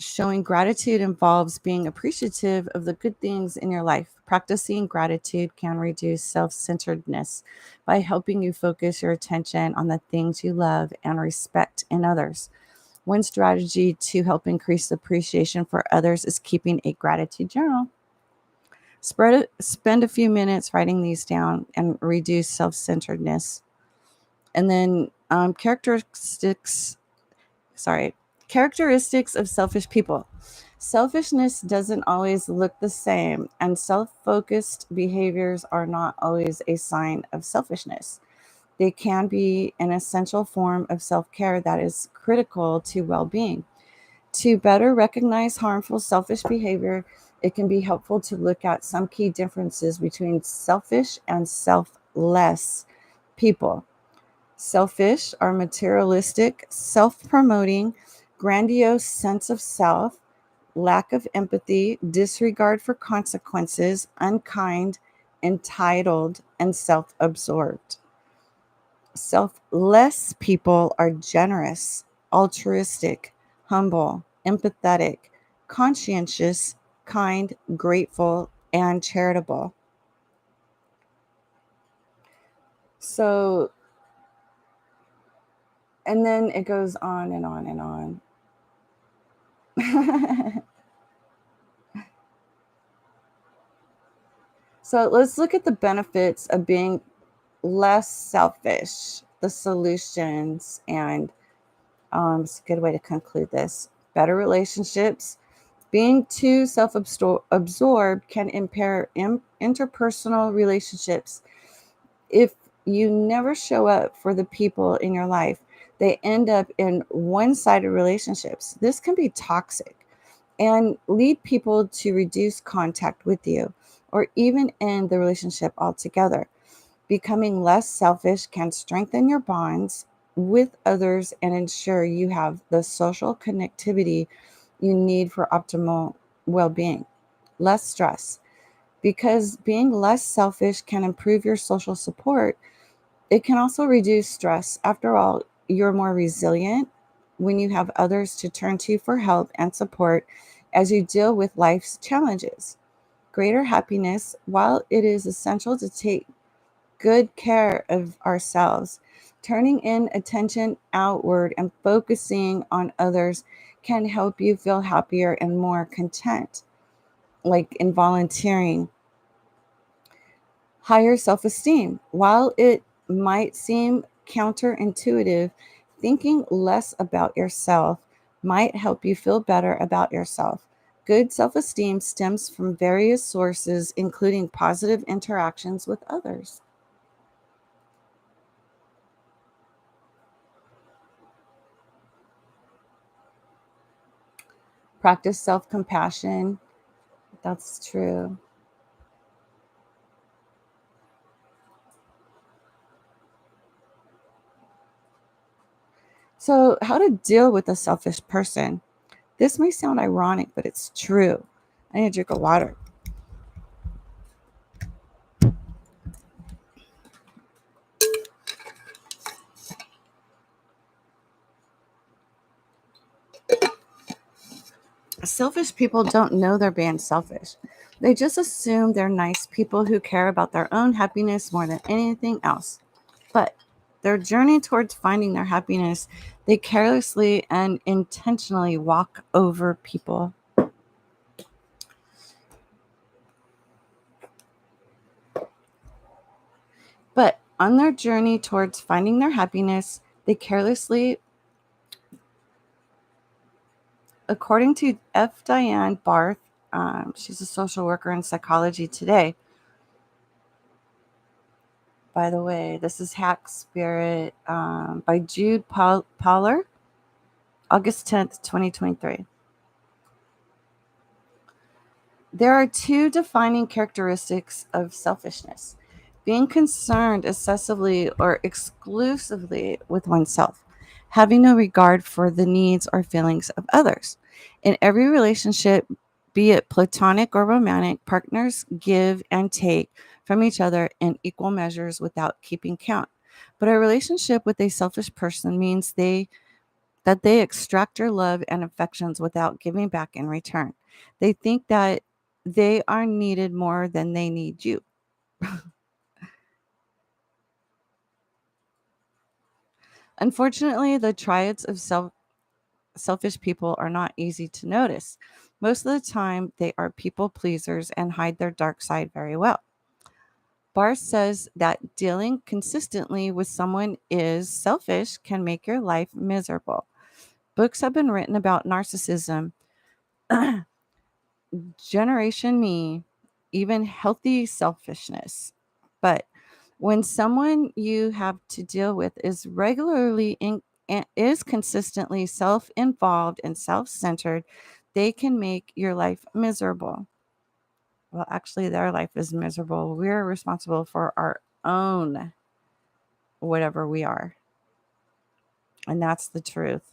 Showing gratitude involves being appreciative of the good things in your life. Practicing gratitude can reduce self centeredness by helping you focus your attention on the things you love and respect in others. One strategy to help increase appreciation for others is keeping a gratitude journal. Spend a few minutes writing these down and reduce self centeredness. And then characteristics of selfish people. Selfishness doesn't always look the same, and self focused behaviors are not always a sign of selfishness. They can be an essential form of self care that is critical to well being. To better recognize harmful selfish behavior, it can be helpful to look at some key differences between selfish and selfless people. Selfish are materialistic, self promoting, grandiose sense of self, lack of empathy, disregard for consequences, unkind, entitled, and self absorbed. Selfless people are generous, altruistic, humble, empathetic, conscientious, kind, grateful, and charitable. So, and then it goes on and on and on. So, let's look at the benefits of being less selfish, the solutions, and it's a good way to conclude this. Better relationships. Being too self absorbed can impair interpersonal relationships. If you never show up for the people in your life, they end up in one sided relationships. This can be toxic and lead people to reduce contact with you or even end the relationship altogether. Becoming less selfish can strengthen your bonds with others and ensure you have the social connectivity you need for optimal well being. Less stress. Because being less selfish can improve your social support, it can also reduce stress. After all, you're more resilient when you have others to turn to for help and support as you deal with life's challenges. Greater happiness, while it is essential to take good care of ourselves, turning in attention outward and focusing on others can help you feel happier and more content, like in volunteering. Higher self esteem. While it might seem counterintuitive, thinking less about yourself might help you feel better about yourself. Good self esteem stems from various sources, including positive interactions with others. Practice self compassion. That's true. So, how to deal with a selfish person? This may sound ironic, but it's true. I need a drink of water. Selfish people don't know they're being selfish. They just assume they're nice people who care about their own happiness more than anything else. But their journey towards finding their happiness, they carelessly and intentionally walk over people. But on their journey towards finding their happiness, they carelessly, according to F. Diane Barth, she's a social worker in Psychology Today. By the way, this is Hack Spirit by Jude Poller, August 10th, 2023. There are two defining characteristics of selfishness: being concerned excessively or exclusively with oneself, having no regard for the needs or feelings of others. In every relationship, be it platonic or romantic, partners give and take from each other in equal measures without keeping count. But a relationship with a selfish person means they extract your love and affections without giving back in return. They think that they are needed more than they need you. Unfortunately, the triads of selfish people are not easy to notice. Most of the time, they are people pleasers and hide their dark side very well. Barr says that dealing consistently with someone is selfish can make your life miserable. Books have been written about narcissism, Generation Me, even healthy selfishness. But when someone you have to deal with is regularly is consistently self-involved and self-centered, they can make your life miserable. Well, actually, their life is miserable. We're responsible for our own whatever we are, and that's the truth.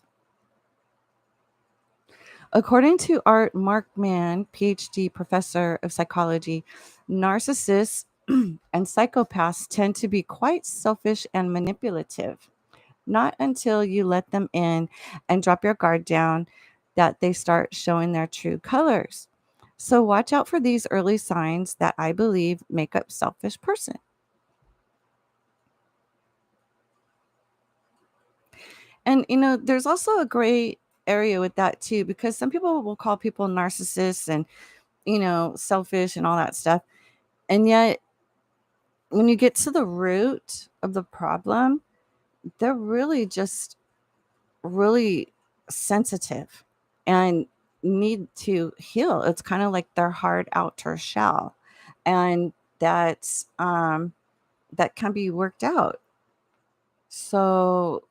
According to Art Markman, PhD professor of psychology, narcissists and psychopaths tend to be quite selfish and manipulative. Not until you let them in and drop your guard down that they start showing their true colors. So watch out for these early signs that I believe make up selfish person. And there's also a gray area with that too, because some people will call people narcissists and selfish and all that stuff. And yet, when you get to the root of the problem, they're really just really sensitive and need to heal. It's kind of like their hard outer shell. And that can be worked out. So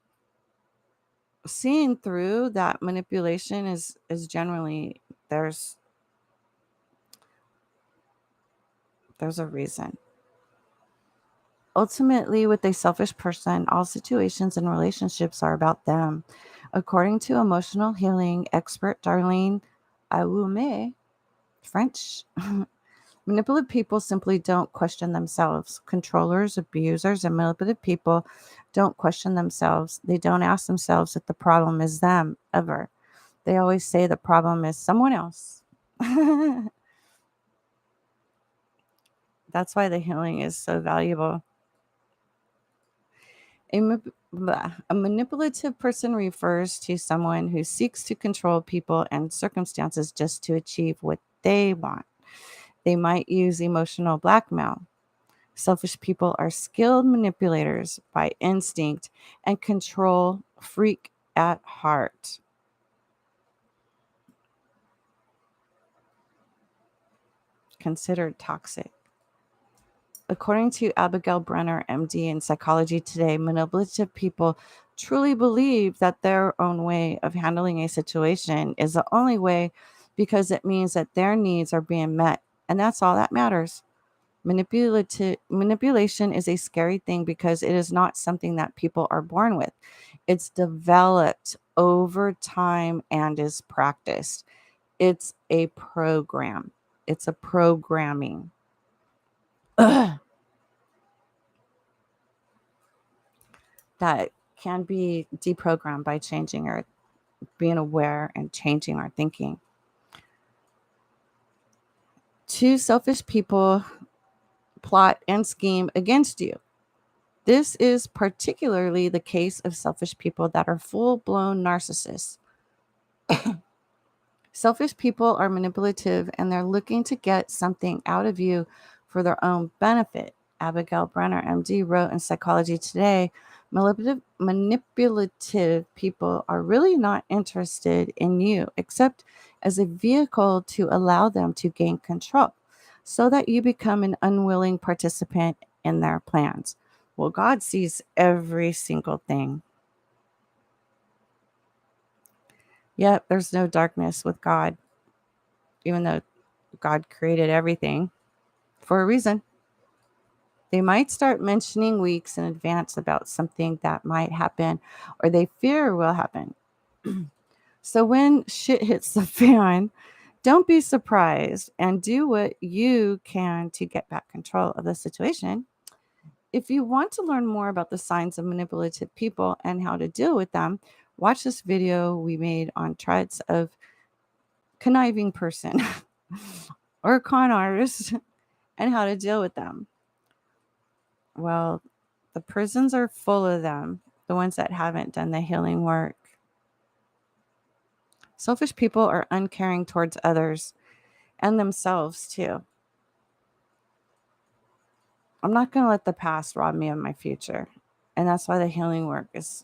seeing through that manipulation is generally there's there's a reason. Ultimately, with a selfish person, all situations and relationships are about them. According to emotional healing expert Darlene Awume, French, manipulative people simply don't question themselves. Controllers, abusers, and manipulative people don't question themselves. They don't ask themselves if the problem is them, ever. They always say the problem is someone else. That's why the healing is so valuable. A manipulative person refers to someone who seeks to control people and circumstances just to achieve what they want. They might use emotional blackmail. Selfish people are skilled manipulators by instinct and control freak at heart. Considered toxic. According to Abigail Brenner, MD, in Psychology Today, manipulative people truly believe that their own way of handling a situation is the only way because it means that their needs are being met. And that's all that matters. Manipulation is a scary thing because it is not something that people are born with. It's developed over time and is practiced. It's a program. It's a programming. That can be deprogrammed by changing or being aware and changing our thinking. Two selfish people plot and scheme against you. This is particularly the case of selfish people that are full-blown narcissists. Selfish people are manipulative and they're looking to get something out of you for their own benefit. Abigail Brenner, MD, wrote in Psychology Today, manipulative people are really not interested in you except as a vehicle to allow them to gain control so that you become an unwilling participant in their plans. Well, God sees every single thing. Yet there's no darkness with God, even though God created everything for a reason. They might start mentioning weeks in advance about something that might happen or they fear will happen. So when shit hits the fan, don't be surprised and do what you can to get back control of the situation. If you want to learn more about the signs of manipulative people and how to deal with them, watch this video we made on traits of conniving person or con artist and how to deal with them. Well, the prisons are full of them, the ones that haven't done the healing work. Selfish people are uncaring towards others and themselves too. I'm not going to let the past rob me of my future. And that's why the healing work is,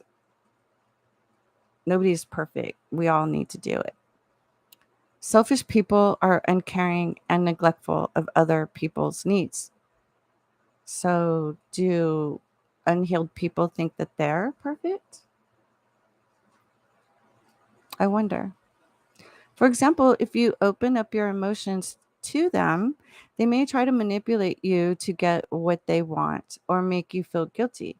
nobody's perfect. We all need to do it. Selfish people are uncaring and neglectful of other people's needs. So, do unhealed people think that they're perfect? I wonder. For example, if you open up your emotions to them, they may try to manipulate you to get what they want or make you feel guilty.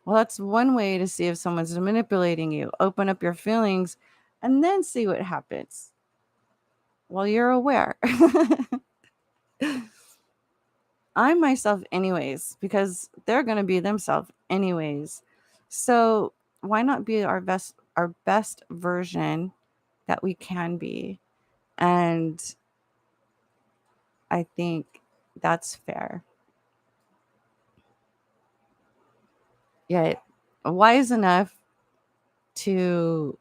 Well, that's one way to see if someone's manipulating you. Open up your feelings and then see what happens. Well, you're aware. I'm myself anyways, because they're going to be themselves anyways. So why not be our best version that we can be? And I think that's fair. Yet wise enough to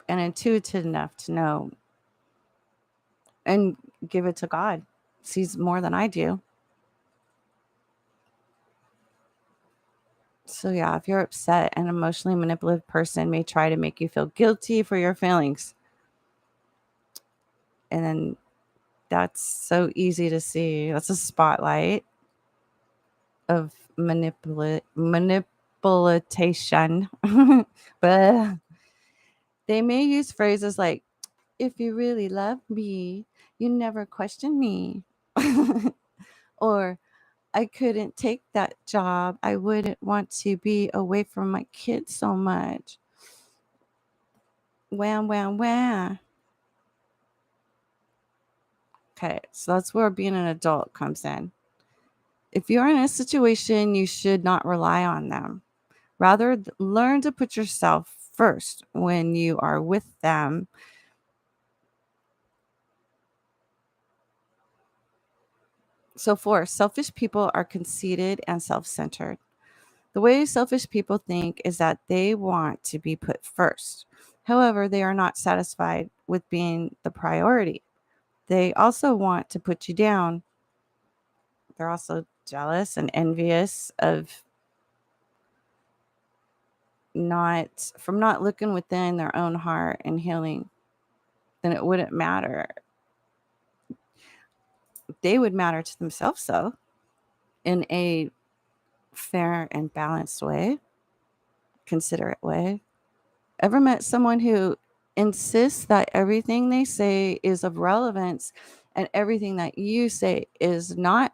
and intuitive enough to know and give it to God. Sees more than I do. So yeah, if you're upset, an emotionally manipulative person may try to make you feel guilty for your feelings. And then that's so easy to see. That's a spotlight of manipulation. But they may use phrases like, if you really love me, you never question me. Or, I couldn't take that job. I wouldn't want to be away from my kids so much. Wham, wham, wham. Okay, so that's where being an adult comes in. If you're in a situation, you should not rely on them. Rather, learn to put yourself first when you are with them. So, four, selfish people are conceited and self centered. The way selfish people think is that they want to be put first. However, they are not satisfied with being the priority. They also want to put you down. They're also jealous and envious of not looking within their own heart and healing. Then it wouldn't matter. They would matter to themselves, though, in a fair and balanced way, considerate way. Ever met someone who insists that everything they say is of relevance and everything that you say is not?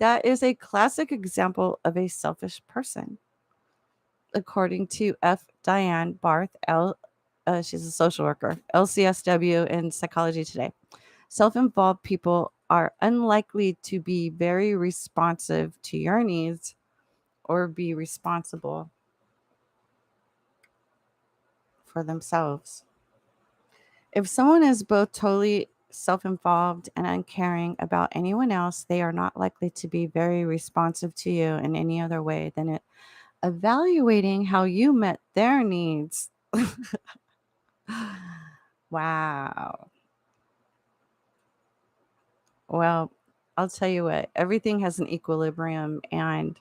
That is a classic example of a selfish person. According to F. Diane Barth, she's a social worker, LCSW in Psychology Today. Self-involved people are unlikely to be very responsive to your needs or be responsible for themselves. If someone is both totally self-involved and uncaring about anyone else, they are not likely to be very responsive to you in any other way than evaluating how you met their needs. Wow. Well, I'll tell you what, everything has an equilibrium, and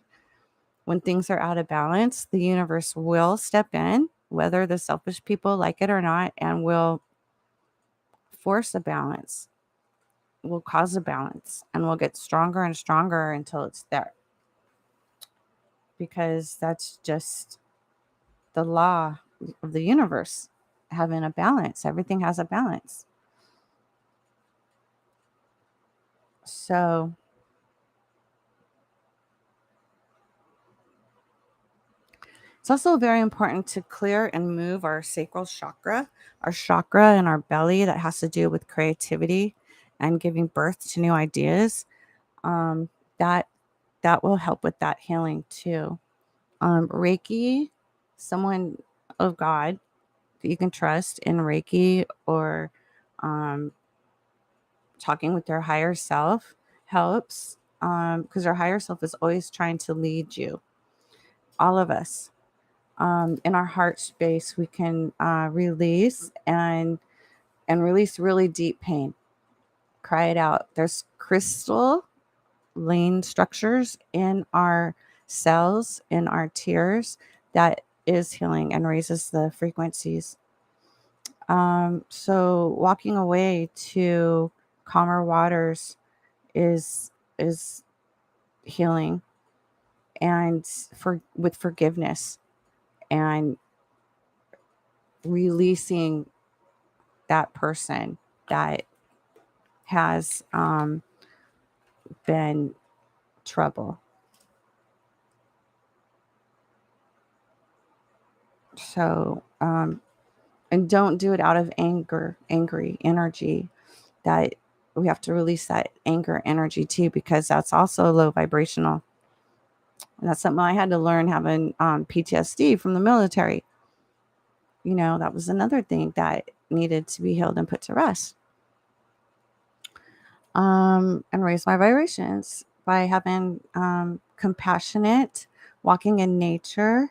when things are out of balance, the universe will step in, whether the selfish people like it or not, and will force a balance, will cause a balance, and will get stronger and stronger until it's there. Because that's just the law of the universe, having a balance. Everything has a balance. So it's also very important to clear and move our sacral chakra, our chakra in our belly that has to do with creativity and giving birth to new ideas. Um, that that will help with that healing too. Reiki, someone of God that you can trust in Reiki, or um, talking with your higher self helps, because our higher self is always trying to lead you. All of us. In our heart space, we can release and release really deep pain. Cry it out. There's crystal lane structures in our cells, in our tears, that is healing and raises the frequencies. So walking away to calmer waters is healing, and for with forgiveness and releasing that person that has been trouble. So, and don't do it out of angry energy. That we have to release that anger energy too, because that's also low vibrational. And that's something I had to learn, having PTSD from the military. That was another thing that needed to be healed and put to rest. And raise my vibrations by having compassionate, walking in nature,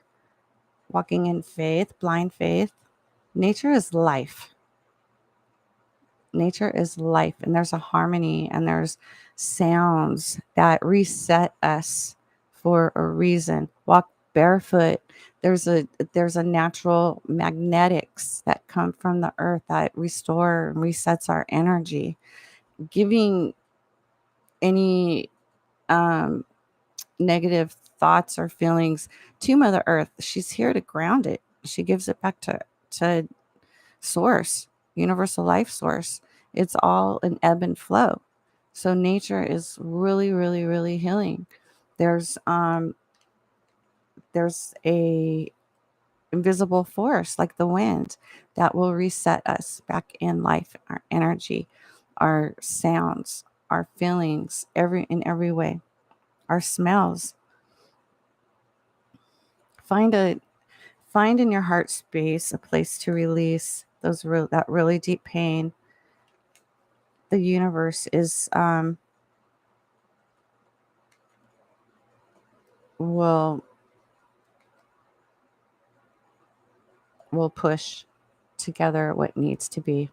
walking in faith, blind faith. Nature is life. Nature is life, and there's a harmony, and there's sounds that reset us for a reason. Walk barefoot. There's a natural magnetics that come from the earth that restore and resets our energy, giving any um, negative thoughts or feelings to Mother Earth. She's here to ground it. She gives it back to source, universal life source. It's all an ebb and flow. So nature is really, really, really healing. There's a invisible force like the wind that will reset us back in life, our energy, our sounds, our feelings, in every way, our smells. Find in your heart space a place to release that really deep pain. The universe is will push together what needs to be.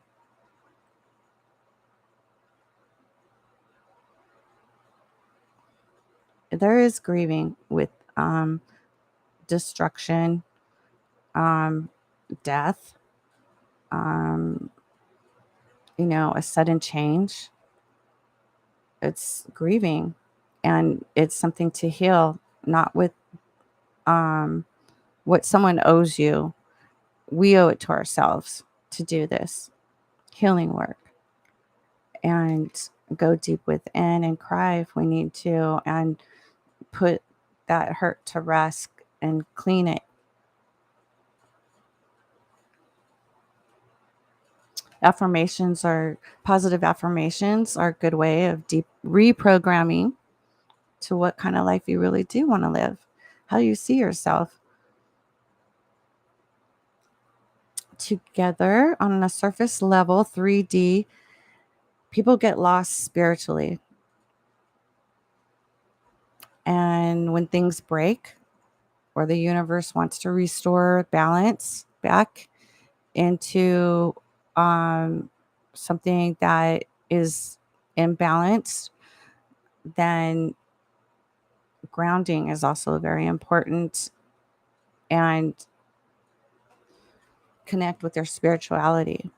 There is grieving with destruction, um, death, um, a sudden change. It's grieving, and it's something to heal, not with um, what someone owes you. We owe it to ourselves to do this healing work. And go deep within and cry if we need to, and put that hurt to rest and clean it. Positive affirmations are a good way of deep reprogramming to what kind of life you really do want to live, how you see yourself. Together on a surface level, 3D, people get lost spiritually. And when things break, or the universe wants to restore balance back into something that is imbalanced, then grounding is also very important, and connect with their spirituality,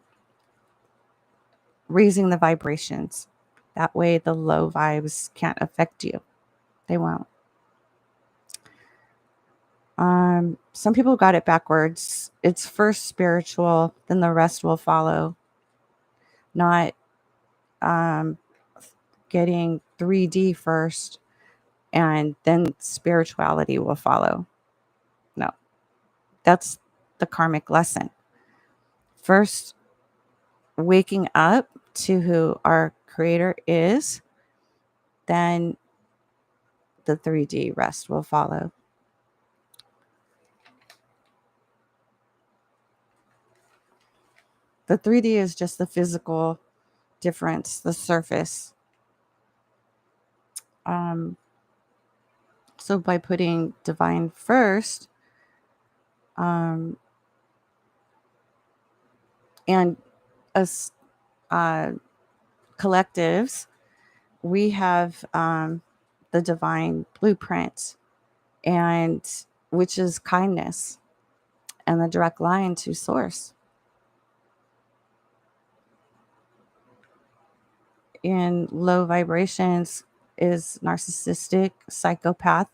raising the vibrations. That way, the low vibes can't affect you. They won't. Some people got it backwards. It's first spiritual, then the rest will follow. Not um, getting 3D first and then spirituality will follow. No, that's the karmic lesson. First, waking up to who our creator is, then the 3D rest will follow. The 3D is just the physical difference, the surface. Um, so by putting divine first, um, and us collectives, we have the divine blueprint, and which is kindness and the direct line to source. In low vibrations is narcissistic, psychopath,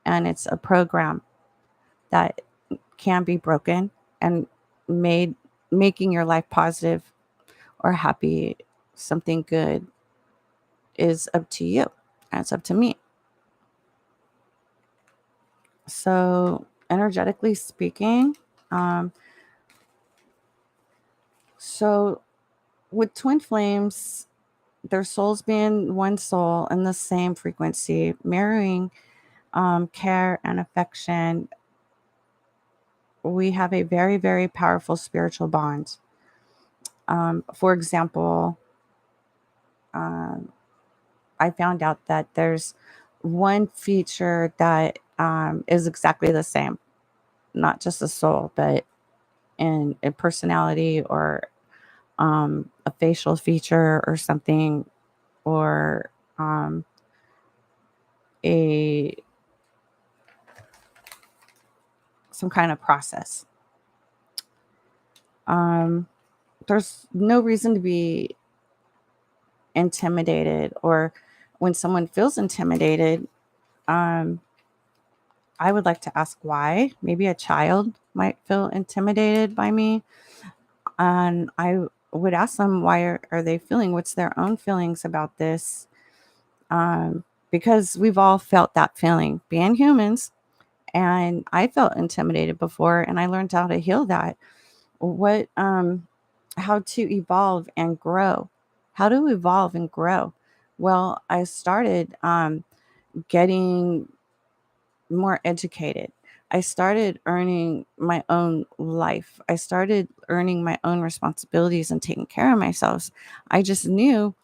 and it's a program that can be broken and making your life positive or happy, something good, is up to you, and it's up to me. So energetically speaking, so with twin flames, their souls being one soul in the same frequency, mirroring care and affection, we have a very, very powerful spiritual bond. For example, um, I found out that there's one feature that is exactly the same, not just a soul, but in a personality, or a facial feature or something, or a some kind of process. Um, there's no reason to be intimidated, or when someone feels intimidated, um, I would like to ask why. Maybe a child might feel intimidated by me, and I would ask them why are they feeling, what's their own feelings about this, because we've all felt that feeling being humans, and I felt intimidated before, and I learned how to heal that. What How to evolve and grow. How to evolve and grow. Well, I started getting more educated. I started earning my own life. I started earning my own responsibilities and taking care of myself. I just knew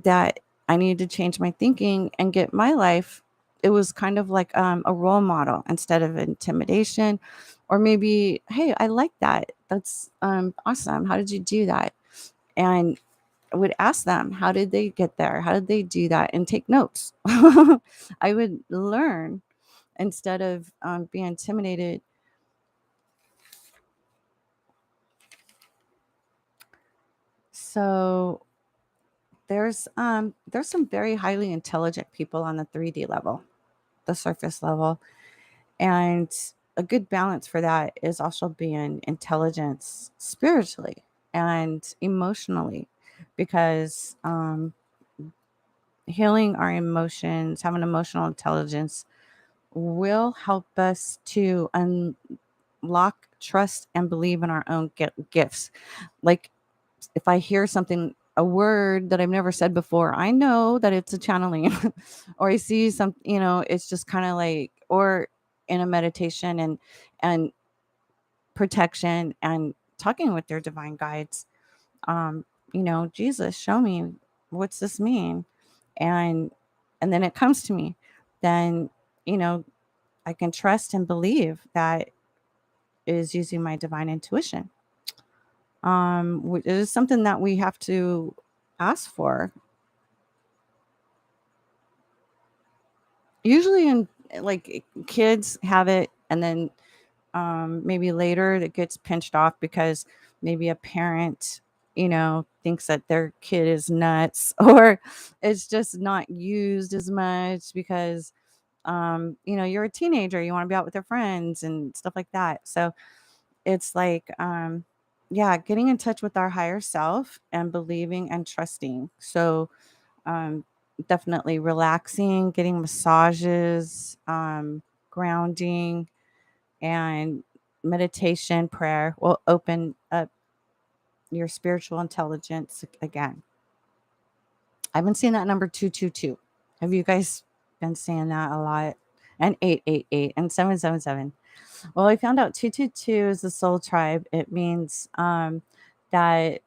that I needed to change my thinking and get my life. It was kind of like a role model instead of intimidation, or maybe, hey, I like that. That's awesome. How did you do that? And I would ask them, how did they get there? How did they do that? And take notes. I would learn instead of being intimidated. So there's some very highly intelligent people on the 3D level, the surface level, and a good balance for that is also being intelligence spiritually and emotionally, because healing our emotions, having emotional intelligence will help us to unlock trust and believe in our own gifts. Like if I hear something, a word that I've never said before, I know that it's a channeling. Or I see some, it's just kind of like, or in a meditation and protection and talking with their divine guides. Jesus, show me, what's this mean? And then it comes to me. Then, you know, I can trust and believe that is using my divine intuition. Which is something that we have to ask for. Usually in like kids have it, and then maybe later it gets pinched off because maybe a parent, thinks that their kid is nuts, or it's just not used as much because you're a teenager, you want to be out with your friends and stuff like that. So it's like yeah, getting in touch with our higher self and believing and trusting. So um definitely relaxing, getting massages, grounding, and meditation, prayer will open up your spiritual intelligence again. I've been seeing that number 222. Have you guys been seeing that a lot? And 888 and 777. Well, I found out 222 is the soul tribe. It means that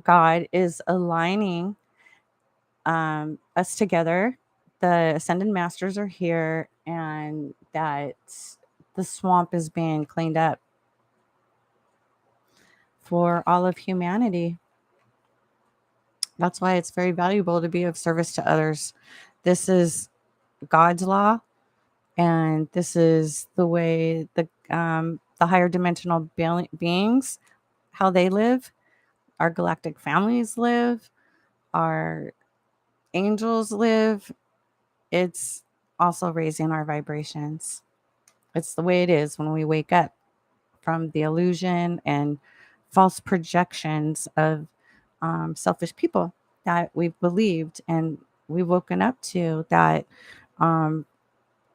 God is aligning us together. The ascended masters are here, and that the swamp is being cleaned up for all of humanity. That's why it's very valuable to be of service to others. This is God's law, and this is the way the higher dimensional beings, how they live, our galactic families live, our angels live. It's also raising our vibrations. It's the way it is when we wake up from the illusion and false projections of selfish people that we've believed and we've woken up to, that um,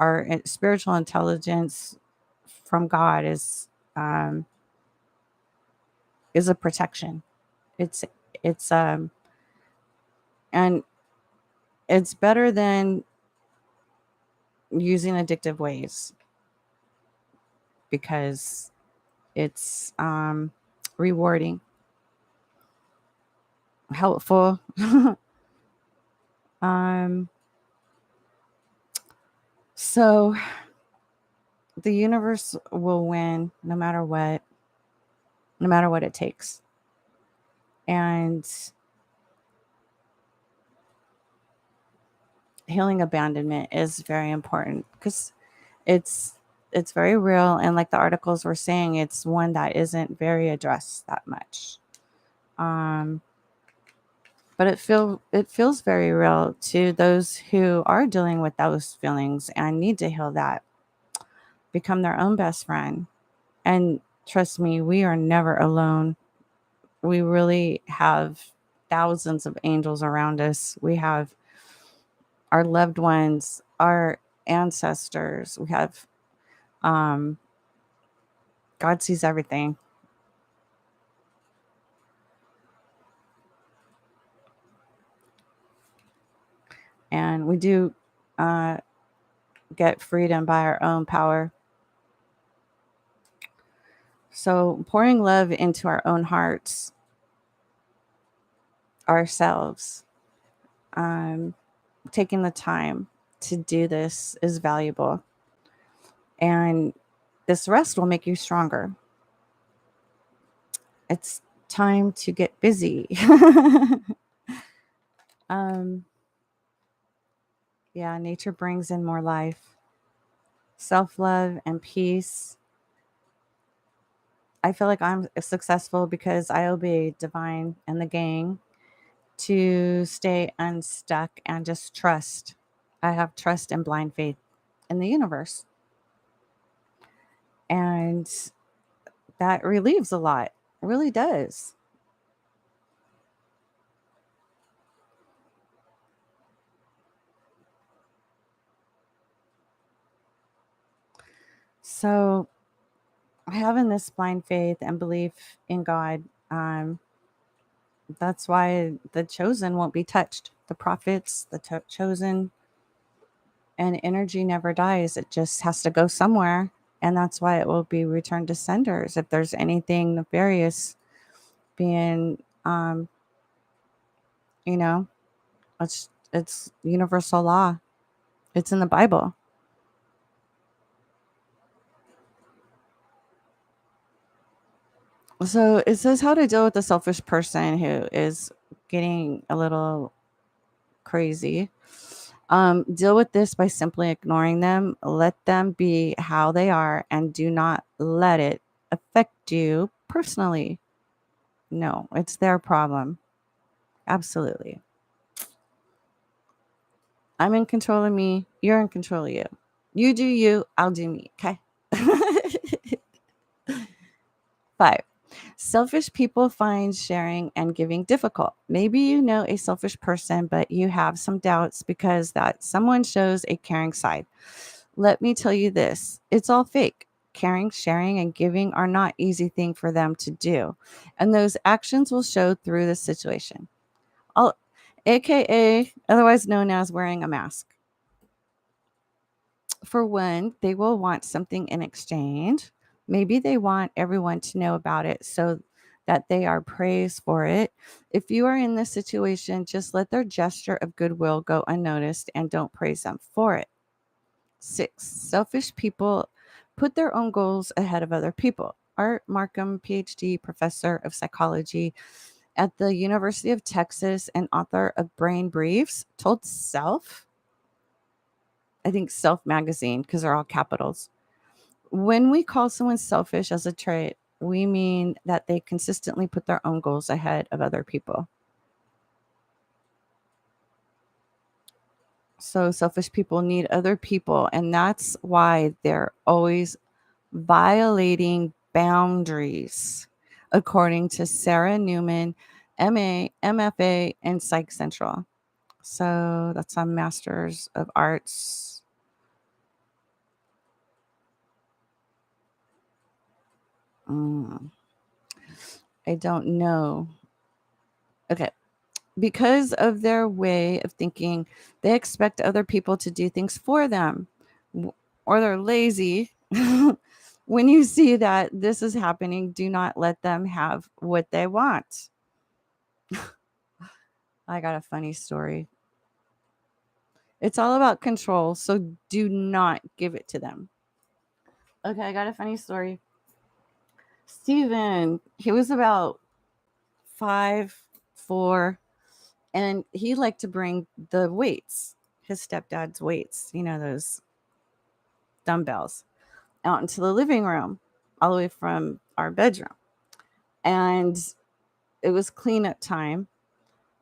our spiritual intelligence from God um, is a protection. It's and it's better than using addictive ways because it's rewarding, helpful. um, so the universe will win no matter what it takes. And healing abandonment is very important because it's it's very real, and like the articles were saying, it's one that isn't very addressed that much. Um, but it feels very real to those who are dealing with those feelings and need to heal that, become their own best friend. And trust me, we are never alone. We really have thousands of angels around us. We have our loved ones, our ancestors. We have um, God sees everything. And we do uh, get freedom by our own power. So pouring love into our own hearts, ourselves, um, taking the time to do this is valuable. And this rest will make you stronger. It's time to get busy. um, yeah, nature brings in more life, self love, and peace. I feel like I'm successful because I obey divine and the gang to stay unstuck and just trust. I have trust and blind faith in the universe. And that relieves a lot. It really does. So, having this blind faith and belief in God, that's why the chosen won't be touched. The prophets, the chosen, and energy never dies. It just has to go somewhere. And that's why it will be returned to senders. If there's anything nefarious being, you know, it's universal law. It's in the Bible. So it says how to deal with a selfish person who is getting a little crazy. Deal with this by simply ignoring them. Let them be how they are and do not let it affect you personally. No, it's their problem. Absolutely. I'm in control of me. You're in control of you. You do you. I'll do me. Okay. 5. Selfish people find sharing and giving difficult. Maybe you know a selfish person, but you have some doubts because that someone shows a caring side. Let me tell you this, it's all fake. Caring, sharing, and giving are not easy thing for them to do. And those actions will show through the situation. All, AKA, otherwise known as wearing a mask. For one, they will want something in exchange. Maybe they want everyone to know about it so that they are praised for it. If you are in this situation, just let their gesture of goodwill go unnoticed and don't praise them for it. 6. Selfish people put their own goals ahead of other people. Art Markham, PhD, professor of psychology at the University of Texas and author of Brain Briefs, told I think Self magazine, because they're all capitals. When we call someone selfish as a trait, we mean that they consistently put their own goals ahead of other people. So selfish people need other people, and that's why they're always violating boundaries, according to Sarah Newman, MA, MFA, and Psych Central. So that's a Master's of Arts. Mm, I don't know. Okay. Because of their way of thinking, they expect other people to do things for them, or they're lazy. When you see that this is happening, do not let them have what they want. I got a funny story. It's all about control, so do not give it to them. Okay, I got a funny story. Steven, he was about 5'4", and he liked to bring the weights, his stepdad's weights, those dumbbells, out into the living room, all the way from our bedroom. And it was cleanup time,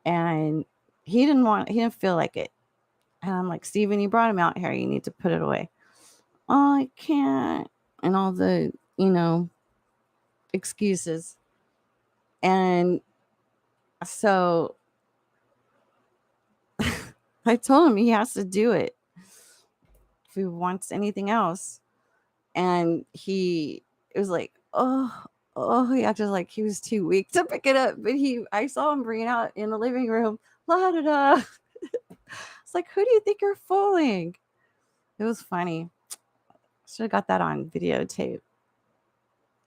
and he didn't feel like it. And I'm like, Steven, you brought him out here. You need to put it away. Oh, I can't. And all the, excuses. And so I told him he has to do it if he wants anything else. And it was like, he acted like he was too weak to pick it up. But I saw him bring it out in the living room. La da da. It's like, who do you think you're fooling? It was funny. Should have got that on videotape.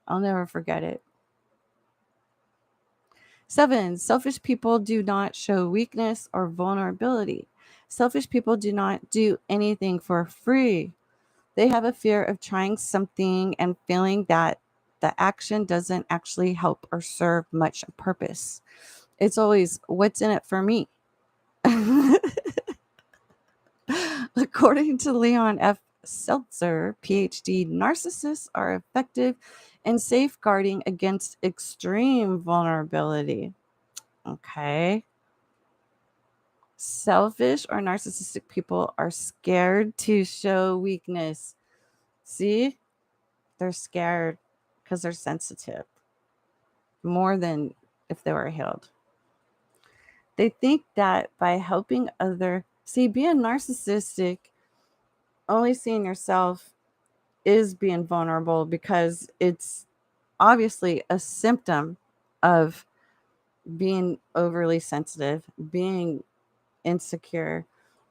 I'll never forget it. 7. Selfish people do not show weakness or vulnerability. Selfish people do not do anything for free. They have a fear of trying something and feeling that the action doesn't actually help or serve much purpose. It's always, what's in it for me? According to Leon F. Seltzer, PhD, narcissists are effective in safeguarding against extreme vulnerability. Okay. Selfish or narcissistic people are scared to show weakness. See? They're scared because they're sensitive more than if they were healed. They think that by helping being narcissistic, only seeing yourself is being vulnerable because it's obviously a symptom of being overly sensitive, being insecure,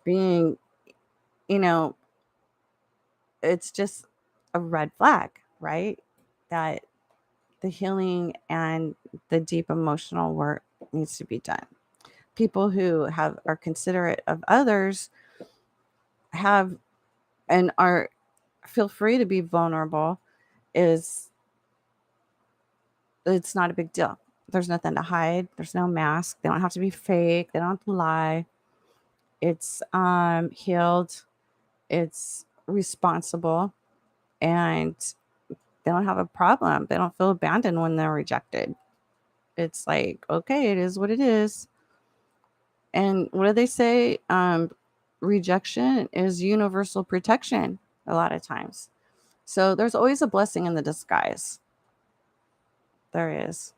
being, you know, it's just a red flag, right? That the healing and the deep emotional work needs to be done. People who have are considerate of others have and are feel free to be vulnerable is it's not a big deal. There's nothing to hide. There's no mask. They don't have to be fake. They don't have to lie. It's healed. It's responsible, and they don't have a problem. They don't feel abandoned when they're rejected. It's like, okay, it is what it is. And what do they say? Rejection is universal protection a lot of times. So there's always a blessing in the disguise. There is.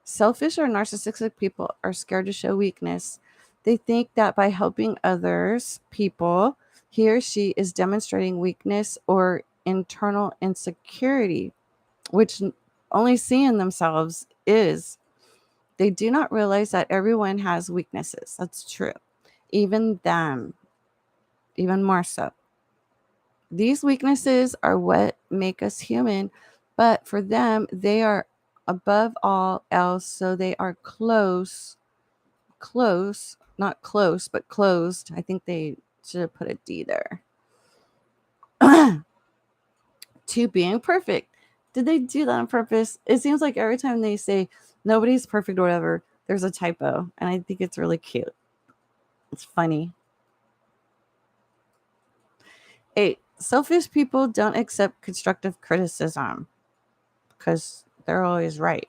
Selfish or narcissistic people are scared to show weakness. They think that by helping others, people, he or she is demonstrating weakness or internal insecurity, which only seeing themselves is. They do not realize that everyone has weaknesses. That's true. Even them, even more so. These weaknesses are what make us human, but for them, they are above all else. So they are close, not close, but closed. I think they should have put a D there. To being perfect. Did they do that on purpose? It seems like every time they say nobody's perfect or whatever, there's a typo. And I think it's really cute. It's funny. 8. Selfish people don't accept constructive criticism because they're always right.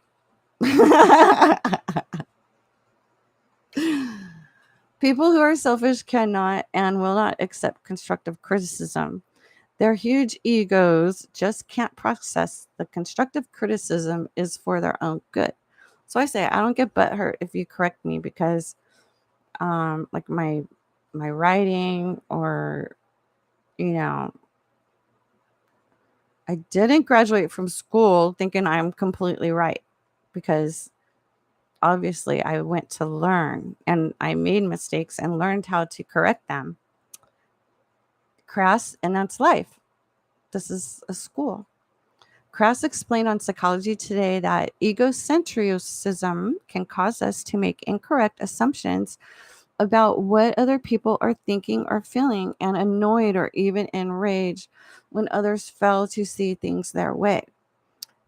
People who are selfish cannot and will not accept constructive criticism. Their huge egos just can't process the constructive criticism is for their own good. So I say I don't get butthurt if you correct me because like my writing or you know I didn't graduate from school thinking I'm completely right because obviously I went to learn and I made mistakes and learned how to correct them. Crass, and that's life. This is a school. Krauss explained on Psychology Today that egocentrism can cause us to make incorrect assumptions about what other people are thinking or feeling, and annoyed or even enraged when others fail to see things their way.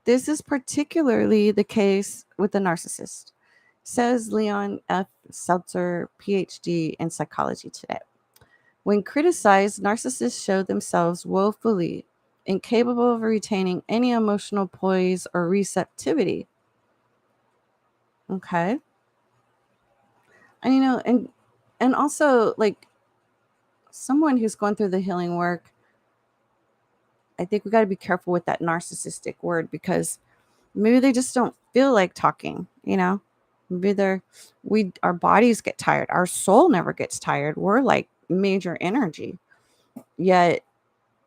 This is particularly the case with the narcissist, says Leon F. Seltzer, PhD in Psychology Today. When criticized, narcissists show themselves woefully incapable of retaining any emotional poise or receptivity. Okay. And and also like someone who's going through the healing work, I think we got to be careful with that narcissistic word because maybe they just don't feel like talking. Maybe our bodies get tired. Our soul never gets tired. We're like major energy. Yet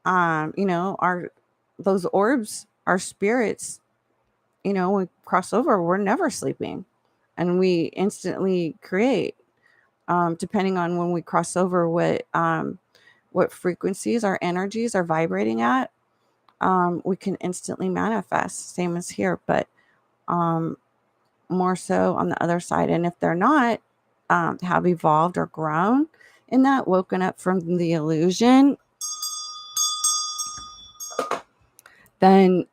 our those orbs, our spirits, when we cross over, we're never sleeping and we instantly create, depending on when we cross over, what frequencies our energies are vibrating at. We can instantly manifest, same as here, but um, more so on the other side. And if they're not, have evolved or grown in that, woken up from the illusion, then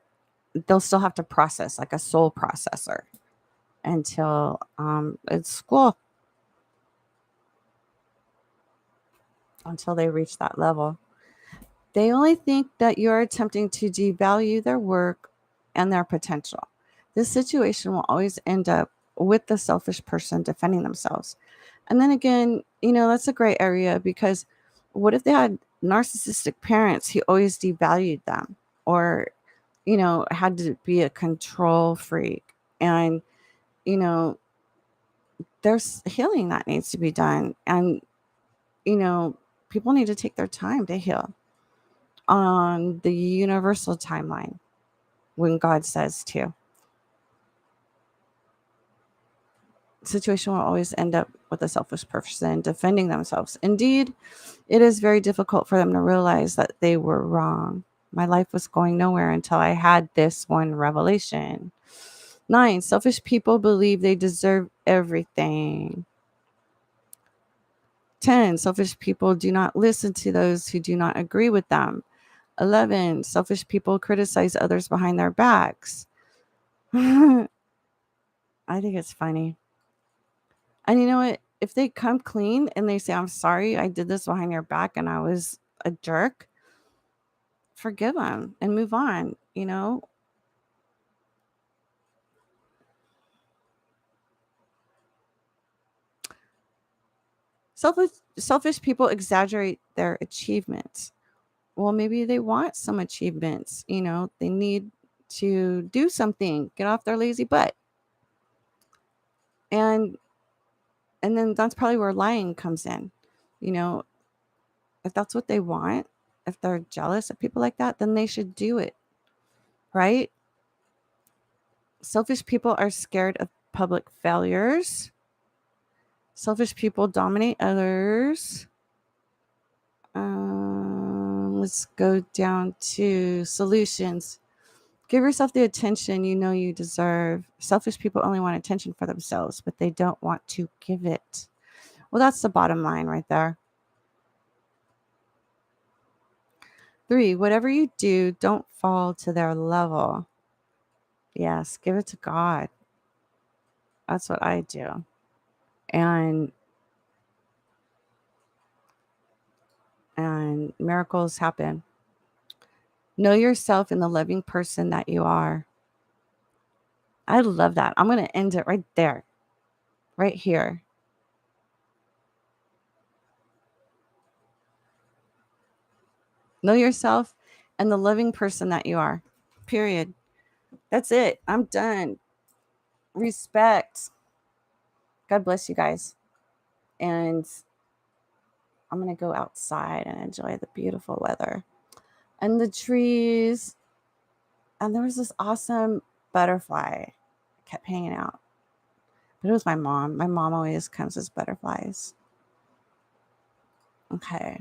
they'll still have to process like a soul processor until it's school, until they reach that level. They only think that you're attempting to devalue their work and their potential. This situation will always end up with the selfish person defending themselves. And then again, that's a gray area because what if they had narcissistic parents who always devalued them or, had to be a control freak? And, you know, there's healing that needs to be done. And, you know, people need to take their time to heal. on the universal timeline when God says to. The situation will always end up with a selfish person defending themselves. Indeed, it is very difficult for them to realize that they were wrong. My life was going nowhere until I had this one revelation. 9, selfish people believe they deserve everything. 10, selfish people do not listen to those who do not agree with them. 11, selfish people criticize others behind their backs. I think it's funny. And you know what? If they come clean and they say, I'm sorry, I did this behind your back and I was a jerk, forgive them and move on, you know? Selfish people exaggerate their achievements. Well, maybe they want some achievements, you know, they need to do something, get off their lazy butt. And then that's probably where lying comes in. You know, if that's what they want, if they're jealous of people like that, then they should do it, right? Selfish people are scared of public failures. Selfish people dominate others. Let's go down to solutions. Give yourself the attention you know you deserve. Selfish people only want attention for themselves, but they don't want to give it. Well, that's the bottom line right there. 3, whatever you do, don't fall to their level. Yes, give it to God. That's what I do. And miracles happen. Know yourself and the loving person that you are. I love that. I'm going to end it right there, right here. Know yourself and the loving person that you are. Period. That's it. I'm done. Respect. God bless you guys. And I'm going to go outside and enjoy the beautiful weather and the trees. And there was this awesome butterfly. Kept hanging out. But it was my mom. My mom always comes as butterflies. Okay.